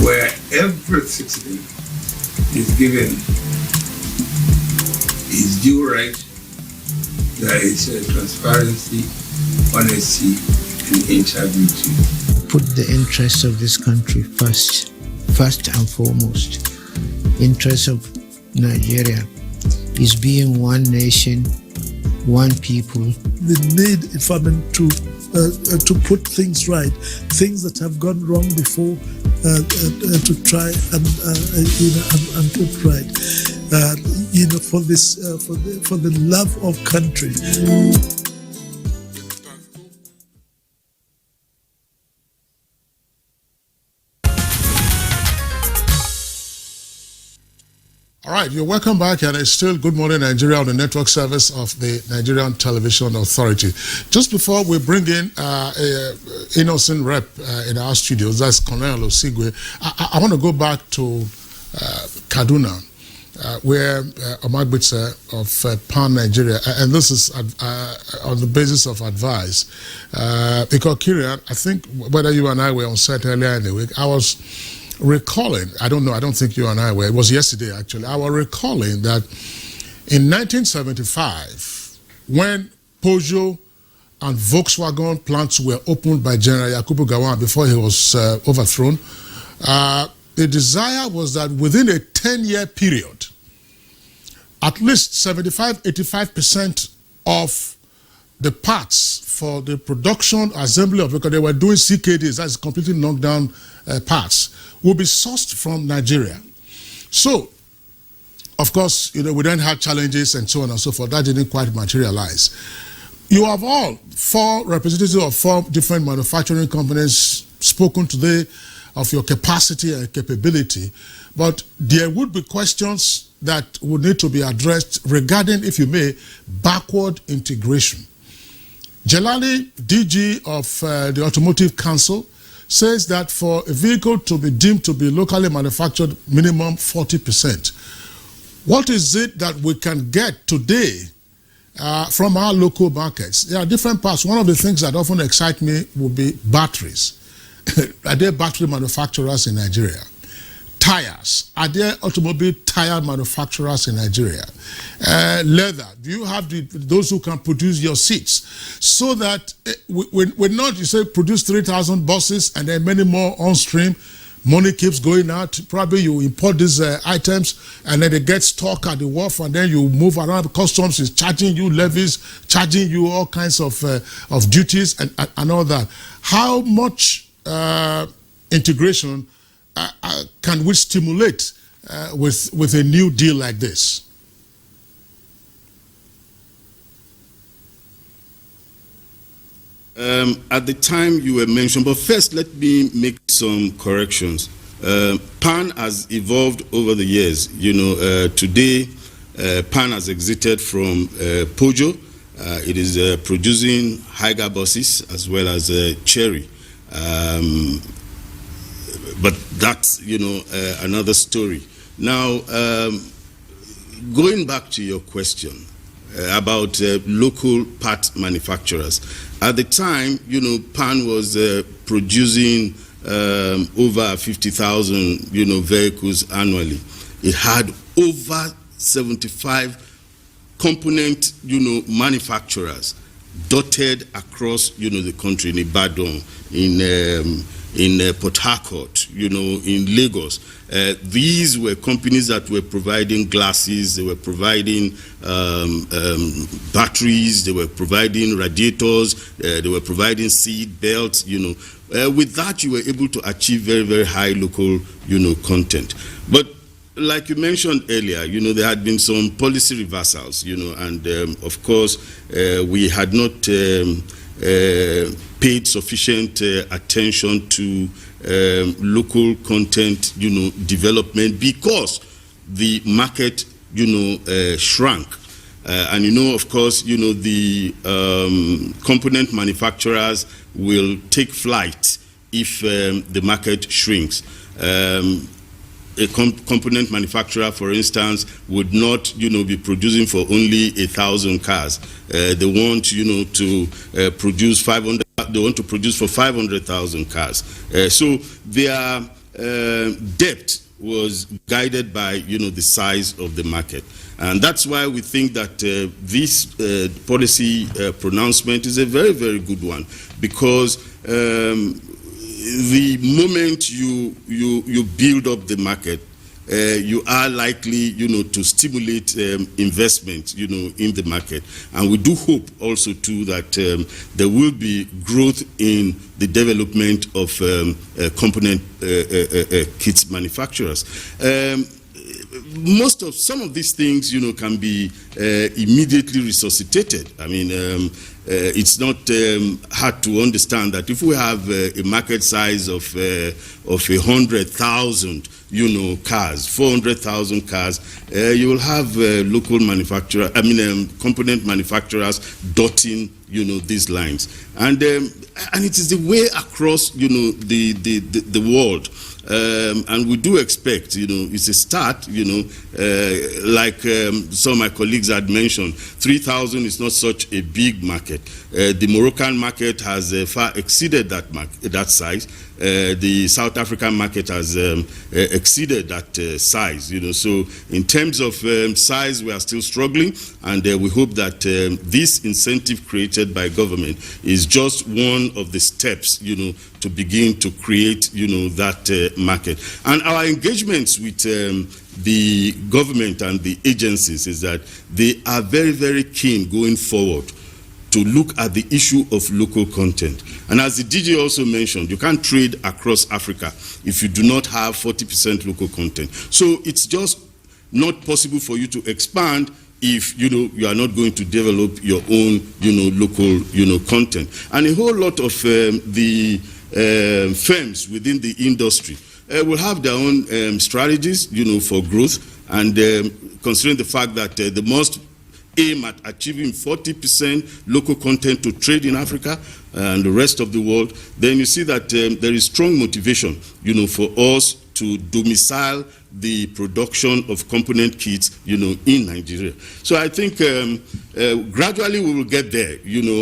where every citizen is given his due right. There is transparency, honesty, and integrity. Put the interests of this country first and foremost. Interests of Nigeria is being one nation, one people. The need, if I mean, to put things right, things that have gone wrong before, to try and put right, for the love of country. All right, you're welcome back, and it's still Good Morning Nigeria on the network service of the Nigerian Television Authority. Just before we bring in innocent rep in our studios, that's Colonel Osigwe, I want to go back to Kaduna, where Omagbitse of Pan Nigeria, and this is on the basis of advice, because Kirian, I think whether you and I were on set earlier in the week, I was recalling, I don't think you and I were, it was yesterday actually, I was recalling that in 1975, when Peugeot and Volkswagen plants were opened by General Yakubu Gowon before he was overthrown, the desire was that within a 10-year period, at least 75-85% of the parts for the production, assembly of, because they were doing CKDs, that's completely knocked down parts, will be sourced from Nigeria. So, of course, we then had challenges and so on and so forth. That didn't quite materialize. You have all four representatives of four different manufacturing companies spoken today of your capacity and capability, but there would be questions that would need to be addressed regarding, if you may, backward integration. Jelali, DG of the Automotive Council, says that for a vehicle to be deemed to be locally manufactured, minimum 40%. What is it that we can get today from our local markets? There are different parts. One of the things that often excite me would be batteries. Are there battery manufacturers in Nigeria? Tires. Are there automobile tire manufacturers in Nigeria? Leather. Do you have those who can produce your seats? So that we're not, you say, produce 3,000 buses and then many more on stream. Money keeps going out. Probably you import these items and then they get stuck at the wharf and then you move around. Customs is charging you levies, charging you all kinds of duties and all that. How much integration can we stimulate with a new deal like this? At the time you were mentioned, but first let me make some corrections. PAN has evolved over the years. Today PAN has exited from Peugeot. It is producing Higer buses as well as Chery. But that's, another story. Now, going back to your question about local part manufacturers. At the time, PAN was producing over 50,000, vehicles annually. It had over 75 component, manufacturers dotted across, the country, in Ibadan, in Port Harcourt, in Lagos. These were companies that were providing glasses, they were providing batteries, they were providing radiators, they were providing seat belts, With that, you were able to achieve very, very high local, content. But like you mentioned earlier, there had been some policy reversals, and of course, we had not paid sufficient attention to local content, development, because the market, shrunk. And of course, the component manufacturers will take flight if the market shrinks. A component manufacturer, for instance, would not, be producing for only 1,000 cars. They want, to produce 500. They want to produce for 500,000 cars. So their depth was guided by, the size of the market. And that's why we think that this policy pronouncement is a very, very good one, because the moment you build up the market, you are likely, to stimulate investment, in the market. And we do hope also too that there will be growth in the development of component kits manufacturers. Some of these things, can be immediately resuscitated. I mean, it's not hard to understand that if we have a market size of 100,000, cars, 400,000 cars, you will have local component manufacturers dotting, these lines, and it is the way across, the world. And we do expect, it's a start, like some of my colleagues had mentioned, 3,000 is not such a big market. The Moroccan market has far exceeded that size. the South African market has exceeded that size. So in terms of size, we are still struggling, and we hope that this incentive created by government is just one of the steps, to begin to create, that market. And our engagements with the government and the agencies is that they are very, very keen going forward to look at the issue of local content. And as the DJ also mentioned, you can't trade across Africa if you do not have 40% local content. So it's just not possible for you to expand if you are not going to develop your own local content. And a whole lot of the firms within the industry will have their own strategies for growth, and considering the fact that the most aim at achieving 40% local content to trade in Africa and the rest of the world, then you see that there is strong motivation, for us to domicile the production of component kits, in Nigeria. So I think gradually we will get there.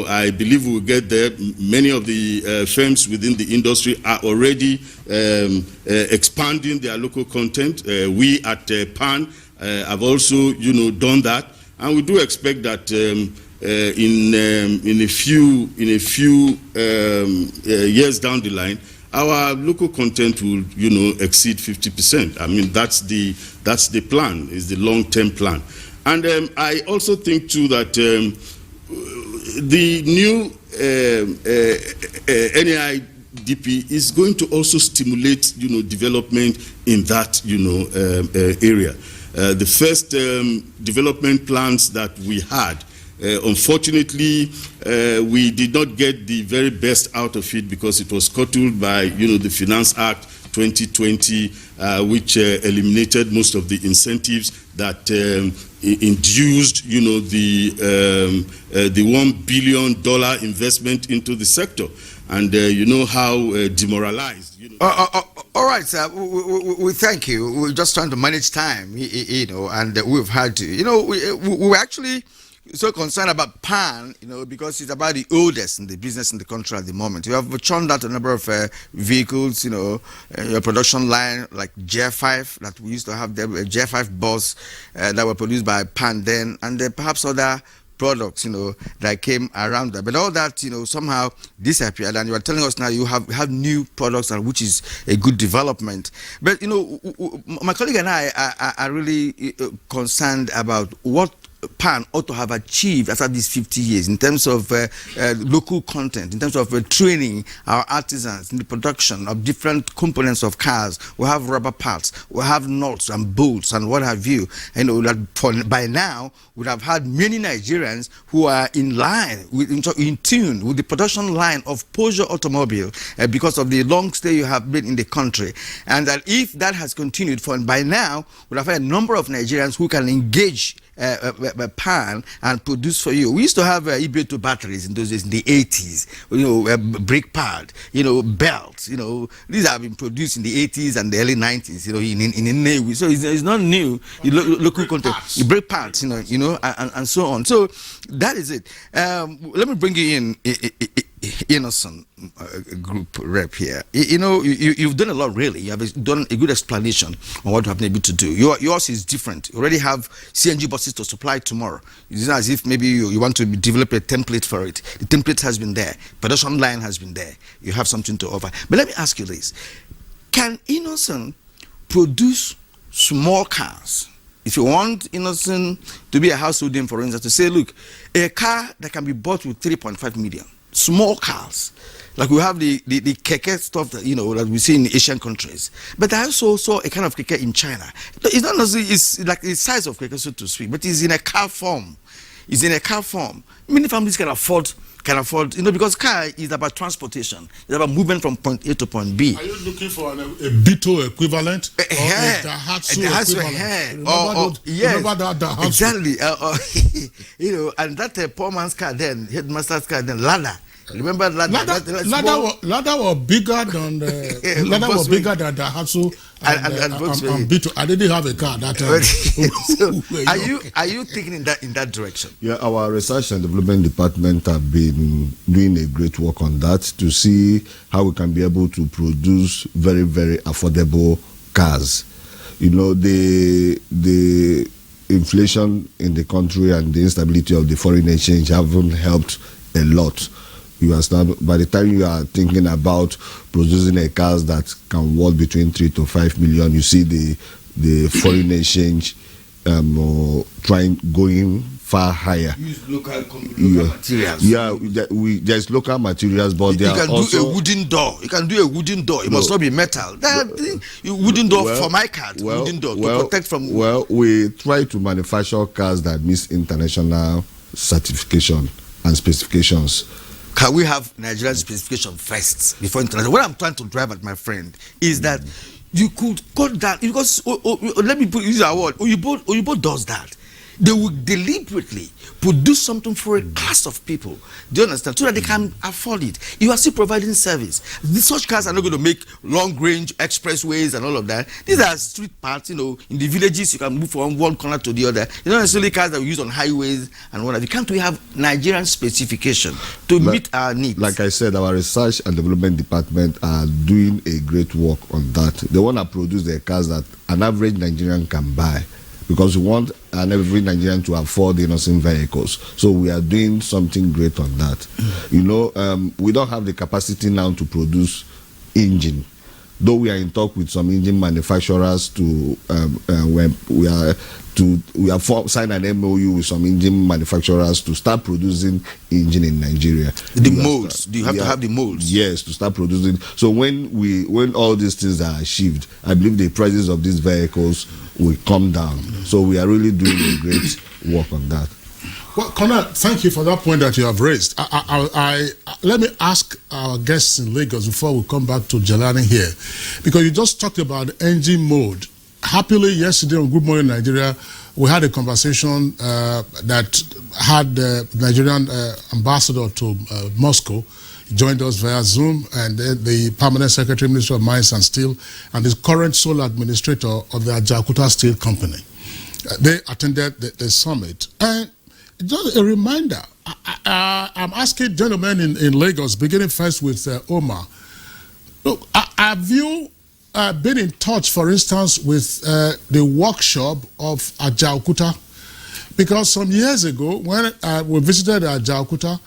I believe we will get there. Many of the firms within the industry are already expanding their local content. We at PAN have also, done that. And we do expect that in a few years down the line, our local content will, exceed 50%. I mean, that's the plan, is the long-term plan. And I also think too that the new NAIDP is going to also stimulate, development in that, area. The first development plans that we had, unfortunately, we did not get the very best out of it because it was scuttled by, the Finance Act 2020, which eliminated most of the incentives that induced, the $1 billion investment into the sector. And you know how demoralized. All right, sir. We thank you. We're just trying to manage time, and we've had to. We're actually so concerned about PAN, because it's about the oldest in the business in the country at the moment. You have churned out a number of vehicles, your production line like J5 that we used to have, the J5 bus that were produced by PAN then, and perhaps other products, that came around that. But all that, somehow disappeared, and you are telling us now you have new products, and which is a good development. But, my colleague and I are really concerned about what PAN ought to have achieved after these 50 years in terms of local content, in terms of training our artisans in the production of different components of cars. We have rubber parts, we have nuts and bolts and what have you. That by now would have had many Nigerians who are in line, in tune with the production line of Peugeot automobile because of the long stay you have been in the country. And that if that has continued, by now would have had a number of Nigerians who can engage PAN and produce for you. We used to have Ibeto batteries in those days, in the 80s, brake pad, belts, these have been produced in the 80s and the early 90s, in the Navy. So it's not new, local content, brake pads, and so on. So that is it. Let me bring you in, Innocent group rep here. You've done a lot, really. You have done a good explanation on what you have been able to do. Yours is different. You already have CNG buses to supply tomorrow. It's not as if maybe you want to develop a template for it. The template has been there. Production line has been there. You have something to offer. But let me ask you this. Can Innocent produce small cars? If you want Innocent to be a household name, for instance, to say, look, a car that can be bought with 3.5 million. Small cars, like we have the keke stuff that that we see in Asian countries, but I also saw a kind of keke in China. It's not necessarily, it's like the size of keke, so to speak, but it's in a car form. It's in a car form. Many families can afford, because car is about transportation. It's about movement from point A to point B. Are you looking for a Bito equivalent? Or a Daihatsu equivalent? Yes, remember that Daihatsu? Exactly. And that poor man's car then, headmaster's car then, Lada. Remember Lada? Lada was bigger than Daihatsu And I didn't have a car that time. So are you thinking in that direction? Yeah, our research and development department have been doing a great work on that to see how we can be able to produce very, very affordable cars. You know, the inflation in the country and the instability of the foreign exchange haven't helped a lot. You understand? By the time you are thinking about producing a car that can worth between 3 to 5 million, you see the foreign exchange going far higher. Use local materials. Yeah, there's local materials, but you can do a wooden door. You can do a wooden door. It must not be metal. Wooden door for my car. Wooden door to protect from. Well, we try to manufacture cars that meet international certification and specifications. Can we have Nigerian specification first before international? What I'm trying to drive at, my friend, is that you could cut that, because let me use our word. Oyibo does that. They will deliberately produce something for a class of people. Do you understand? So that they can afford it. You are still providing service. Such cars are not going to make long-range expressways and all of that. These are street parts, in the villages. You can move from one corner to the other. They're not necessarily cars that we use on highways and whatnot. Can't we have Nigerian specification to meet our needs? Like I said, our research and development department are doing a great work on that. They want to produce the cars that an average Nigerian can buy, because we want every Nigerian to afford the innocent vehicles. So we are doing something great on that. We don't have the capacity now to produce engine, though we are in talk with some engine manufacturers to we have signed an MOU with some engine manufacturers to start producing engine in Nigeria. The molds. Do you have to have the molds? Yes, to start producing. So when all these things are achieved, I believe the prices of these vehicles will come down. So we are really doing a great work on that. Well, Connor, thank you for that point that you have raised. Let me ask our guests in Lagos before we come back to Jelani here, because you just talked about engine mode. Happily, yesterday on Good Morning Nigeria, we had a conversation that had the Nigerian ambassador to Moscow joined us via Zoom, and the permanent secretary, Minister of Mines and Steel, and the current sole administrator of the Ajaokuta Steel Company. They attended the summit. And just a reminder, I'm asking gentlemen in Lagos, beginning first with Omar. Look, have you been in touch, for instance, with the workshop of Ajaokuta? Because some years ago, when we visited Ajaokuta,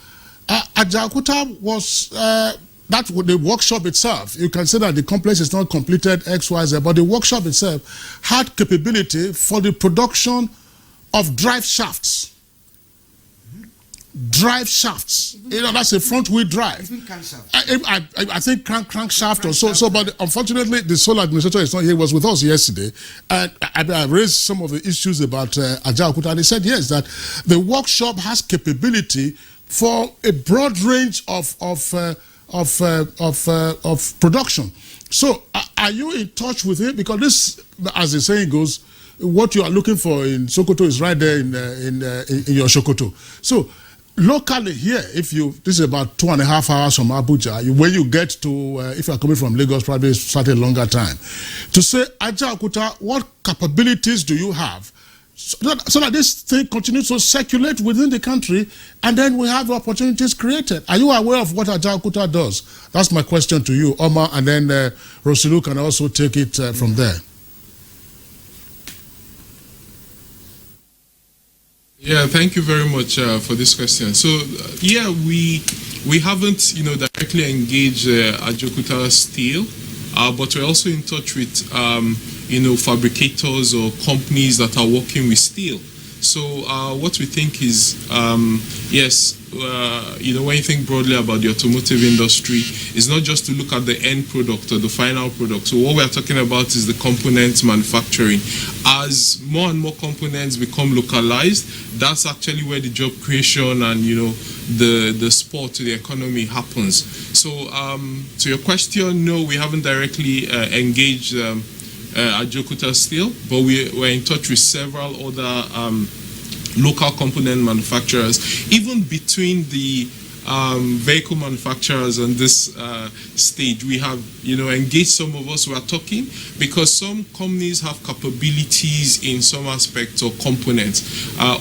Ajaokuta was the workshop itself. You can say that the complex is not completed XYZ, but the workshop itself had capability for the production of drive shafts. Drive shafts. That's a front wheel drive. I think crankshaft or so. But unfortunately, the sole administrator is not here. He was with us yesterday, and I raised some of the issues about Ajaokuta, and he said yes, that the workshop has capability for a broad range of production. So, are you in touch with it? Because this, as the saying goes, what you are looking for in Sokoto is right there in your Sokoto. So, locally here, this is about 2.5 hours from Abuja. When you get to, if you are coming from Lagos, probably it's slightly longer time. To say, Ajaokuta, what capabilities do you have so that this thing continues to circulate within the country, and then we have opportunities created? Are you aware of what Ajaokuta does? That's my question to you, Omar, and then Rosilu can also take it from there. Yeah, thank you very much for this question. So, we haven't, directly engaged Ajaokuta Steel, but we're also in touch with, fabricators or companies that are working with steel. So, what we think is, yes, when you think broadly about the automotive industry, it's not just to look at the end product or the final product. So what we're talking about is the components manufacturing. As more and more components become localized, that's actually where the job creation and, the support to the economy happens. So to your question, no, we haven't directly engaged Ajaokuta Steel, but we're in touch with several other local component manufacturers, even between the vehicle manufacturers on this stage. We have, engaged some of us who are talking, because some companies have capabilities in some aspects or components.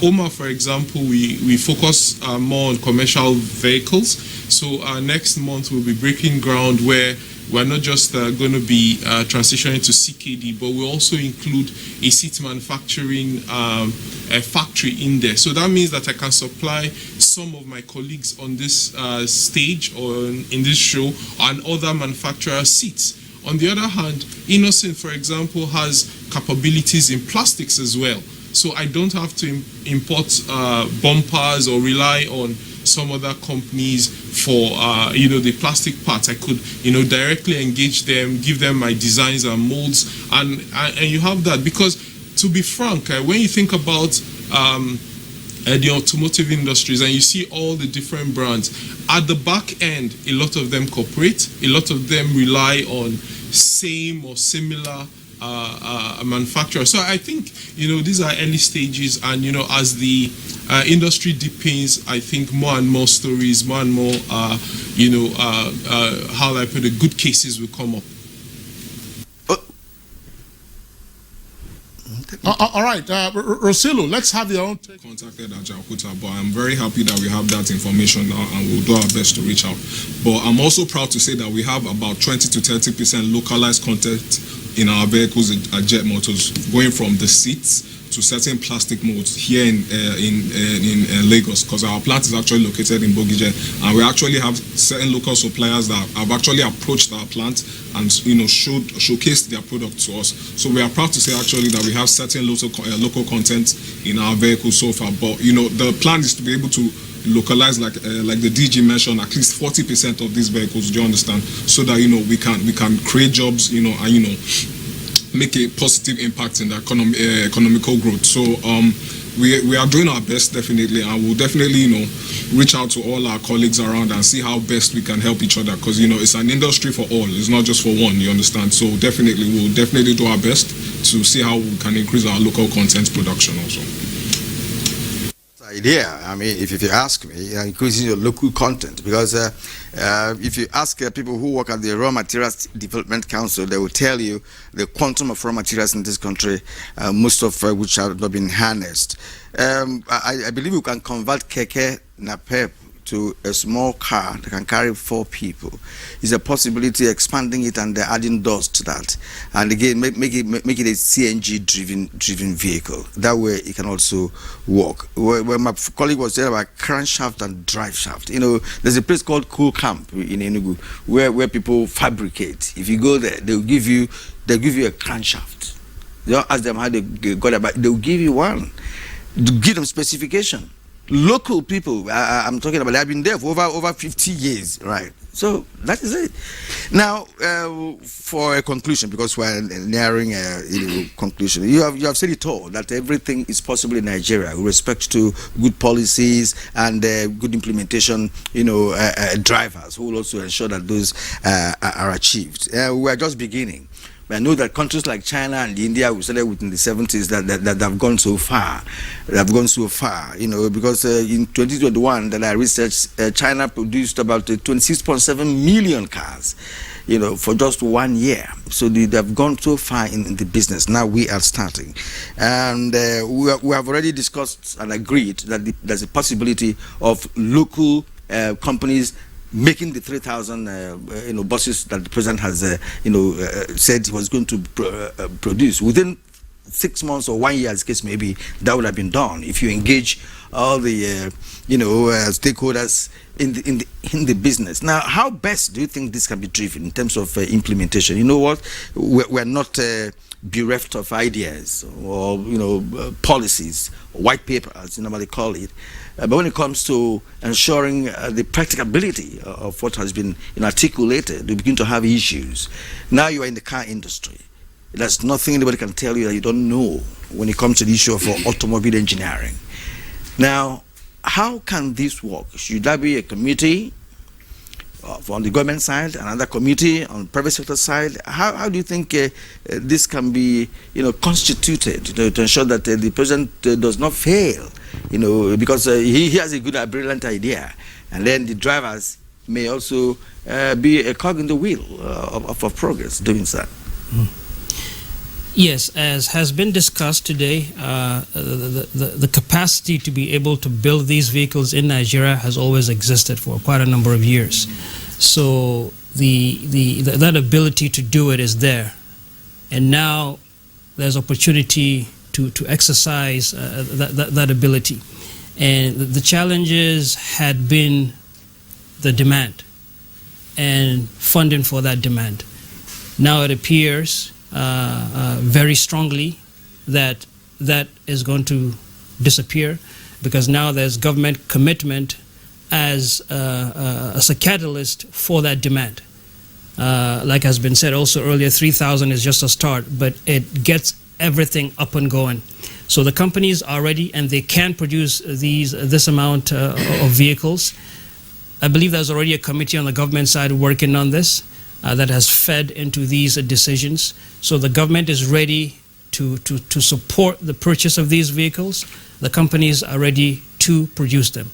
OMA, for example, we focus more on commercial vehicles. So next month we'll be breaking ground where we're not just going to be transitioning to CKD, but we'll also include a seat manufacturing factory in there. So that means that I can supply some of my colleagues on this stage or in this show and other manufacturer seats. On the other hand, Innocent, for example, has capabilities in plastics as well. So I don't have to import bumpers or rely on some other companies for the plastic parts. I could directly engage them, give them my designs and molds, and you have that. Because to be frank, when you think about the automotive industries and you see all the different brands, at the back end a lot of them cooperate, a lot of them rely on same or similar manufacturer. So I think these are early stages, and as the industry deepens, I think more and more stories, more and more how I put it, good cases will come up. All right, Rosilu, let's have your own take. Contacted Ajaokuta, but I'm very happy that we have that information now, and we'll do our best to reach out. But I'm also proud to say that we have about 20 to 30% localized content in our vehicles at Jet Motors, going from the seats to certain plastic molds here in Lagos, because our plant is actually located in Abuja, and we actually have certain local suppliers that have actually approached our plant and showcased their product to us. So we are proud to say actually that we have certain local content in our vehicles so far. But the plan is to be able to localize, like the DG mentioned, at least 40% of these vehicles. Do you understand? So that we can create jobs, and make a positive impact in the economical growth. So we are doing our best, definitely, and we'll definitely reach out to all our colleagues around and see how best we can help each other, because it's an industry for all, it's not just for one, you understand? So definitely we'll definitely do our best to see how we can increase our local content production also. Idea. I mean, if you ask me, increasing your local content, because if you ask people who work at the Raw Materials Development Council, they will tell you the quantum of raw materials in this country, most of which have not been harnessed. I believe we can convert keke napep to a small car that can carry 4 people. Is a possibility, expanding it and adding doors to that, and again make it a CNG driven vehicle. That way it can also work. When my colleague was there about crankshaft and drive shaft, there's a place called Cool Camp in Enugu where people fabricate. If you go there, they'll give you a crankshaft. You don't ask them how they got it, but they'll give you one. Give them specification. Local people, I'm talking about, they've been there for over 50 years, right? So that is it. Now, for a conclusion, because we're nearing a conclusion, you have said it all, that everything is possible in Nigeria with respect to good policies and good implementation, drivers who will also ensure that those are achieved. We're just beginning. I know that countries like China and India, we started with in the 70s, that have gone so far. They have gone so far, because in 2021 that I researched, China produced about 26.7 million cars, for just 1 year. So they have gone so far in the business. Now we are starting. And we have already discussed and agreed that there's a possibility of local companies making the 3,000 buses that the president has said he was going to produce within 6 months or 1 year, as case maybe, that would have been done if you engage all the stakeholders in the business. Now, how best do you think this can be driven in terms of implementation? You know what? We're not bereft of ideas or policies, white paper as you normally call it. But when it comes to ensuring the practicability of what has been articulated, we begin to have issues. Now you are in the car industry. There's nothing anybody can tell you that you don't know when it comes to the issue of automobile engineering. Now, how can this work? Should there be a committee on the government side, another committee on the private sector side? How do you think this can be constituted to ensure that the president does not fail? Because he has a good, brilliant idea, And then the drivers may also be a cog in the wheel of progress doing that. Yes, as has been discussed today, the capacity to be able to build these vehicles in Nigeria has always existed for quite a number of years. So that ability to do it is there. And now there's opportunity to exercise that ability. And the challenges had been the demand and funding for that demand. Now it appears very strongly that is going to disappear, because now there's government commitment as a catalyst for that demand. Like has been said also earlier, 3,000 is just a start, but it gets everything up and going. So the companies are ready and they can produce this amount of vehicles. I believe there's already a committee on the government side working on this that has fed into these decisions. So the government is ready to support the purchase of these vehicles. The companies are ready to produce them.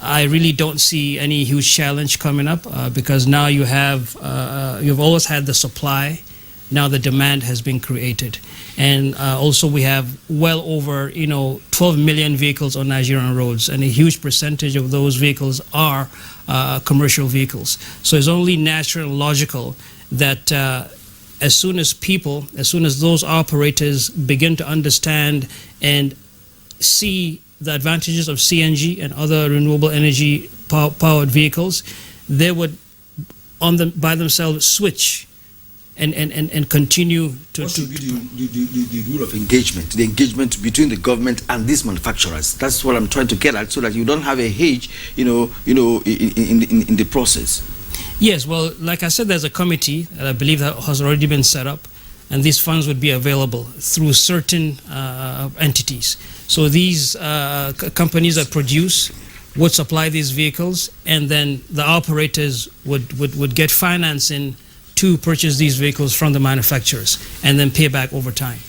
I really don't see any huge challenge coming up because now you've always had the supply. Now the demand has been created. And also we have well over 12 million vehicles on Nigerian roads, and a huge percentage of those vehicles are commercial vehicles. So it's only natural and logical that as soon as those operators begin to understand and see the advantages of CNG and other renewable energy powered vehicles, they would by themselves switch and continue to. What should be the rule of engagement, the engagement between the government and these manufacturers? That's what I'm trying to get at, so that you don't have a hitch, in the process. Yes, well, like I said, there's a committee that I believe that has already been set up, and these funds would be available through certain entities. So these companies that produce would supply these vehicles, and then the operators would get financing to purchase these vehicles from the manufacturers and then pay back over time.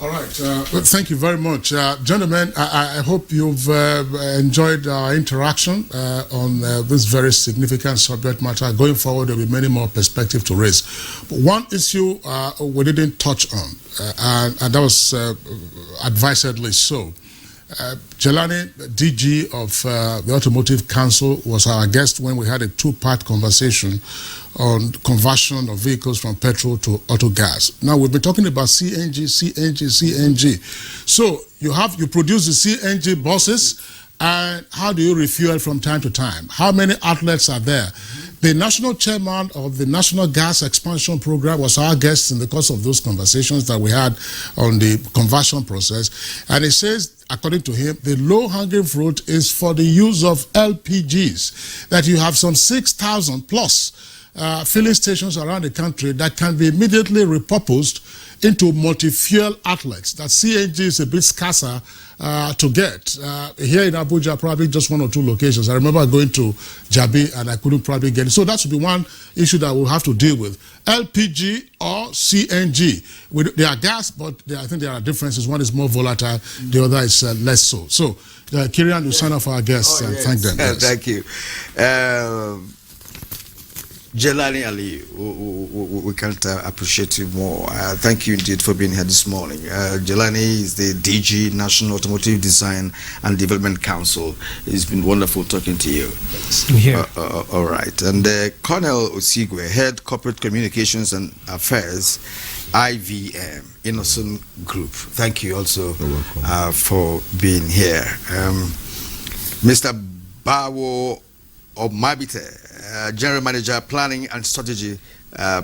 All right. Well, thank you very much. Gentlemen, I hope you've enjoyed our interaction on this very significant subject matter. Going forward, there will be many more perspectives to raise. But one issue we didn't touch on, and that was advisedly so. Jelani, DG of the Automotive Council, was our guest when we had a two-part conversation on conversion of vehicles from petrol to auto gas. Now we've been talking about CNG. So you produce the CNG buses, and how do you refuel from time to time? How many outlets are there? The national chairman of the National Gas Expansion Program was our guest in the course of those conversations that we had on the conversion process. And he says, according to him, the low-hanging fruit is for the use of LPGs, that you have some 6,000 plus filling stations around the country that can be immediately repurposed into multi-fuel outlets. That CNG is a bit scarcer to get. Here in Abuja, probably just one or two locations. I remember going to Jabi and I couldn't probably get it. So that should be one issue that we'll have to deal with. LPG or CNG. They are gas, but I think there are differences. One is more volatile, the other is less so. So, Kirian, you sign off our guests and thank them. Yes. Thank you. Jelani Ali, we can't appreciate you more. Thank you indeed for being here this morning. Jelani is the DG, National Automotive Design and Development Council. It's been wonderful talking to you. Here. All right. And Colonel Osigwe, Head Corporate Communications and Affairs, IVM, Innocent Group. Thank you also for being here. Mr. Bawo Omabite, General Manager, Planning and Strategy,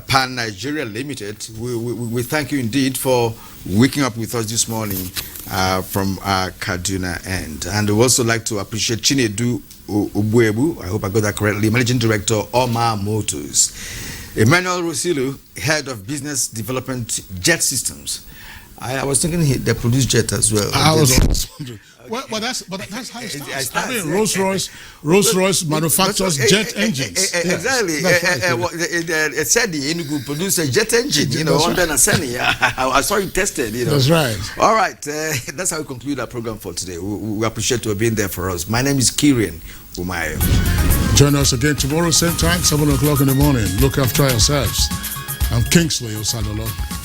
Pan Nigeria Limited. We thank you indeed for waking up with us this morning from our Kaduna end. And we also like to appreciate Chinedu Ubuebu, I hope I got that correctly, Managing Director, Omar Motors. Emmanuel Rosilu, Head of Business Development, Jet Systems. I was thinking they produce jet as well. I was wondering. Well, that's how it starts. I mean, Rolls-Royce manufactures jet engines. Exactly. It said the Enugu produced a jet engine, under Nasani. I saw it tested, That's right. All right. That's how we conclude our program for today. We appreciate you being there for us. My name is Kirian Umayo. Join us again tomorrow, same time, 7 o'clock in the morning. Look after yourselves. I'm Kingsley Osadolo.